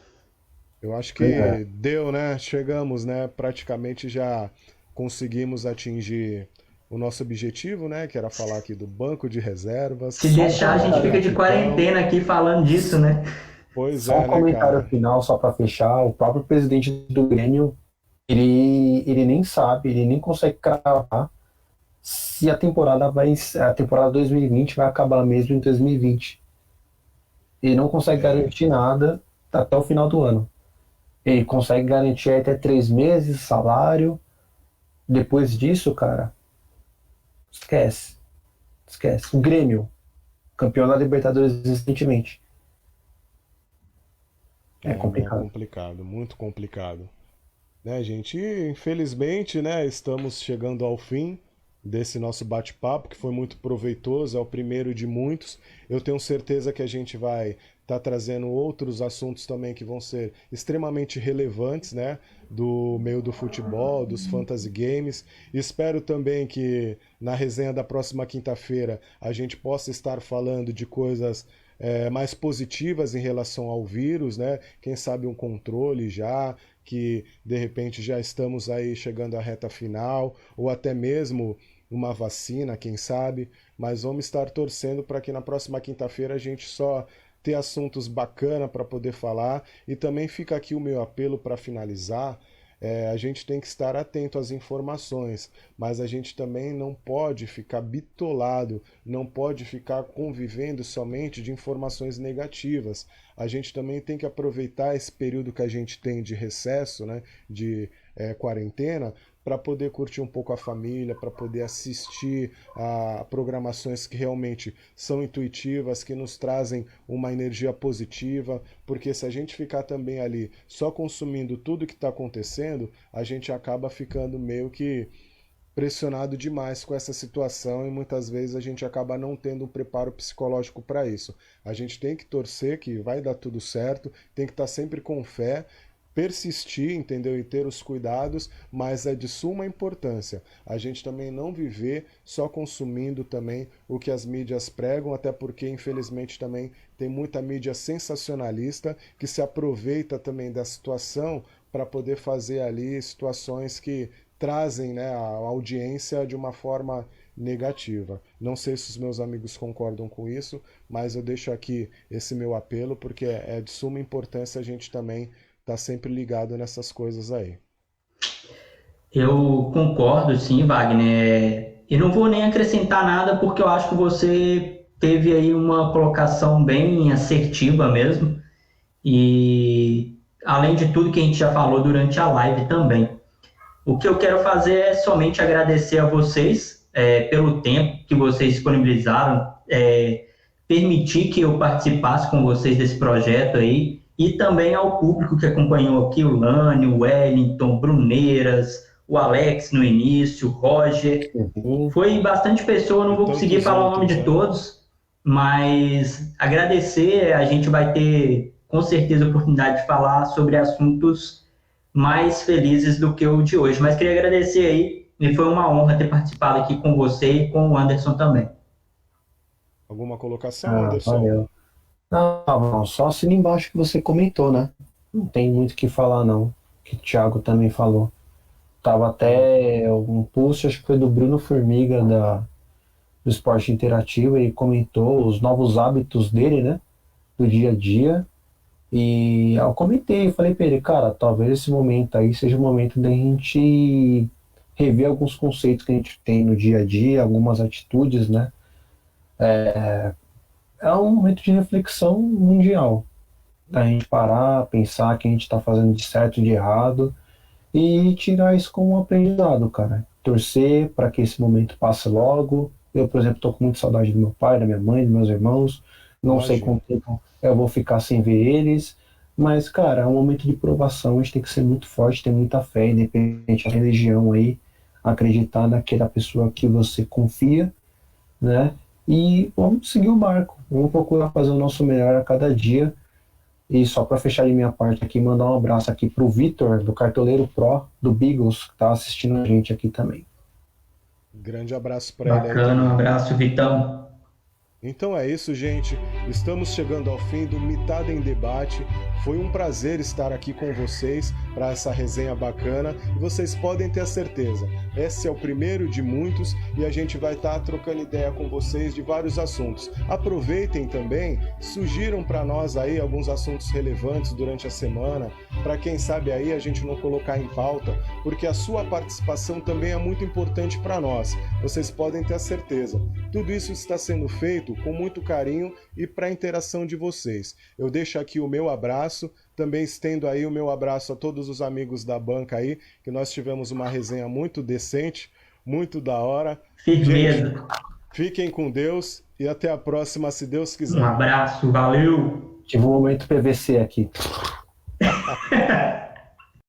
Eu acho que deu, né? Chegamos, né? Praticamente já conseguimos atingir o nosso objetivo, né? Que era falar aqui do banco de reservas. Se deixar, a gente fica de quarentena aqui falando disso, né? Pois só um comentário final, só para fechar. O próprio presidente do Grêmio, ele nem sabe, ele nem consegue cravar se a temporada 2020 vai acabar mesmo em 2020. Ele não consegue garantir nada até o final do ano. Ele consegue garantir até 3 meses de salário. Depois disso, cara, esquece. Esquece. O Grêmio, campeão da Libertadores recentemente. É É complicado. complicado, muito complicado. Né, gente? E, infelizmente, né, estamos chegando ao fim desse nosso bate-papo, que foi muito proveitoso, é o primeiro de muitos. Eu tenho certeza que a gente vai estar trazendo outros assuntos também que vão ser extremamente relevantes, né, do meio do futebol, dos fantasy games. Espero também que na resenha da próxima quinta-feira a gente possa estar falando de coisas mais positivas em relação ao vírus, né? Quem sabe um controle já, que de repente já estamos aí chegando à reta final, ou até mesmo uma vacina, quem sabe, mas vamos estar torcendo para que na próxima quinta-feira a gente só ter assuntos bacana para poder falar. E também fica aqui o meu apelo para finalizar. A gente tem que estar atento às informações, mas a gente também não pode ficar bitolado, não pode ficar convivendo somente de informações negativas. A gente também tem que aproveitar esse período que a gente tem de recesso, né, de quarentena, para poder curtir um pouco a família, para poder assistir a programações que realmente são intuitivas, que nos trazem uma energia positiva, porque se a gente ficar também ali só consumindo tudo que está acontecendo, a gente acaba ficando meio que pressionado demais com essa situação e muitas vezes a gente acaba não tendo um preparo psicológico para isso. A gente tem que torcer que vai dar tudo certo, tem que estar sempre com fé, persistir, entendeu? E ter os cuidados, mas é de suma importância a gente também não viver só consumindo também o que as mídias pregam, até porque infelizmente também tem muita mídia sensacionalista que se aproveita também da situação para poder fazer ali situações que trazem, né, a audiência de uma forma negativa. Não sei se os meus amigos concordam com isso, mas eu deixo aqui esse meu apelo porque é de suma importância a gente também tá sempre ligado nessas coisas aí. Eu concordo, sim, Wagner. E não vou nem acrescentar nada, porque eu acho que você teve aí uma colocação bem assertiva mesmo. E além de tudo que a gente já falou durante a live também. O que eu quero fazer é somente agradecer a vocês pelo tempo que vocês disponibilizaram, permitir que eu participasse com vocês desse projeto aí, e também ao público que acompanhou aqui, o Lani, o Wellington, Bruneiras, o Alex no início, o Roger. Uhum. Foi bastante pessoa, não E vou conseguir tantos falar o nome outros, de né? todos, mas agradecer, a gente vai ter com certeza a oportunidade de falar sobre assuntos mais felizes do que o de hoje. Mas queria agradecer aí, e foi uma honra ter participado aqui com você e com o Anderson também. Alguma colocação, Ah, Anderson? valeu. Não, só assina embaixo que você comentou, né? Não tem muito o que falar, não. Que o Thiago também falou. Tava até um post, acho que foi do Bruno Formiga, do Esporte Interativo, ele comentou os novos hábitos dele, né? Do dia a dia. E eu comentei, falei pra ele, cara, talvez esse momento aí seja o momento da gente rever alguns conceitos que a gente tem no dia a dia, algumas atitudes, né? É um momento de reflexão mundial. Da gente parar, pensar o que a gente está fazendo de certo e de errado e tirar isso como um aprendizado, cara. Torcer para que esse momento passe logo. Eu, por exemplo, estou com muita saudade do meu pai, da minha mãe, dos meus irmãos. Não sei Imagino. quanto tempo eu vou ficar sem ver eles. Mas, cara, é um momento de provação. A gente tem que ser muito forte, ter muita fé, independente da religião aí. Acreditar naquela pessoa que você confia, né? E vamos seguir o barco. Vamos procurar fazer o nosso melhor a cada dia. E só para fechar de minha parte aqui, mandar um abraço aqui pro Vitor, do Cartoleiro Pro, do Beagles, que tá assistindo a gente aqui também. Grande abraço para ele aí Bacana, um também. abraço, Vitão. Então é isso, gente. Estamos chegando ao fim do Mitada em Debate. Foi um prazer estar aqui com vocês, para essa resenha bacana. E vocês podem ter a certeza, esse é o primeiro de muitos e a gente vai estar trocando ideia com vocês de vários assuntos. Aproveitem também, sugiram para nós aí alguns assuntos relevantes durante a semana, para quem sabe aí a gente não colocar em pauta, porque a sua participação também é muito importante para nós. Vocês podem ter a certeza. Tudo isso está sendo feito com muito carinho e para a interação de vocês. Eu deixo aqui o meu abraço, também estendo aí o meu abraço a todos os amigos da banca aí, que nós tivemos uma resenha muito decente, muito da hora. Firmeza. Gente, fiquem com Deus e até a próxima, se Deus quiser. Um abraço, valeu! Tive um momento PVC aqui.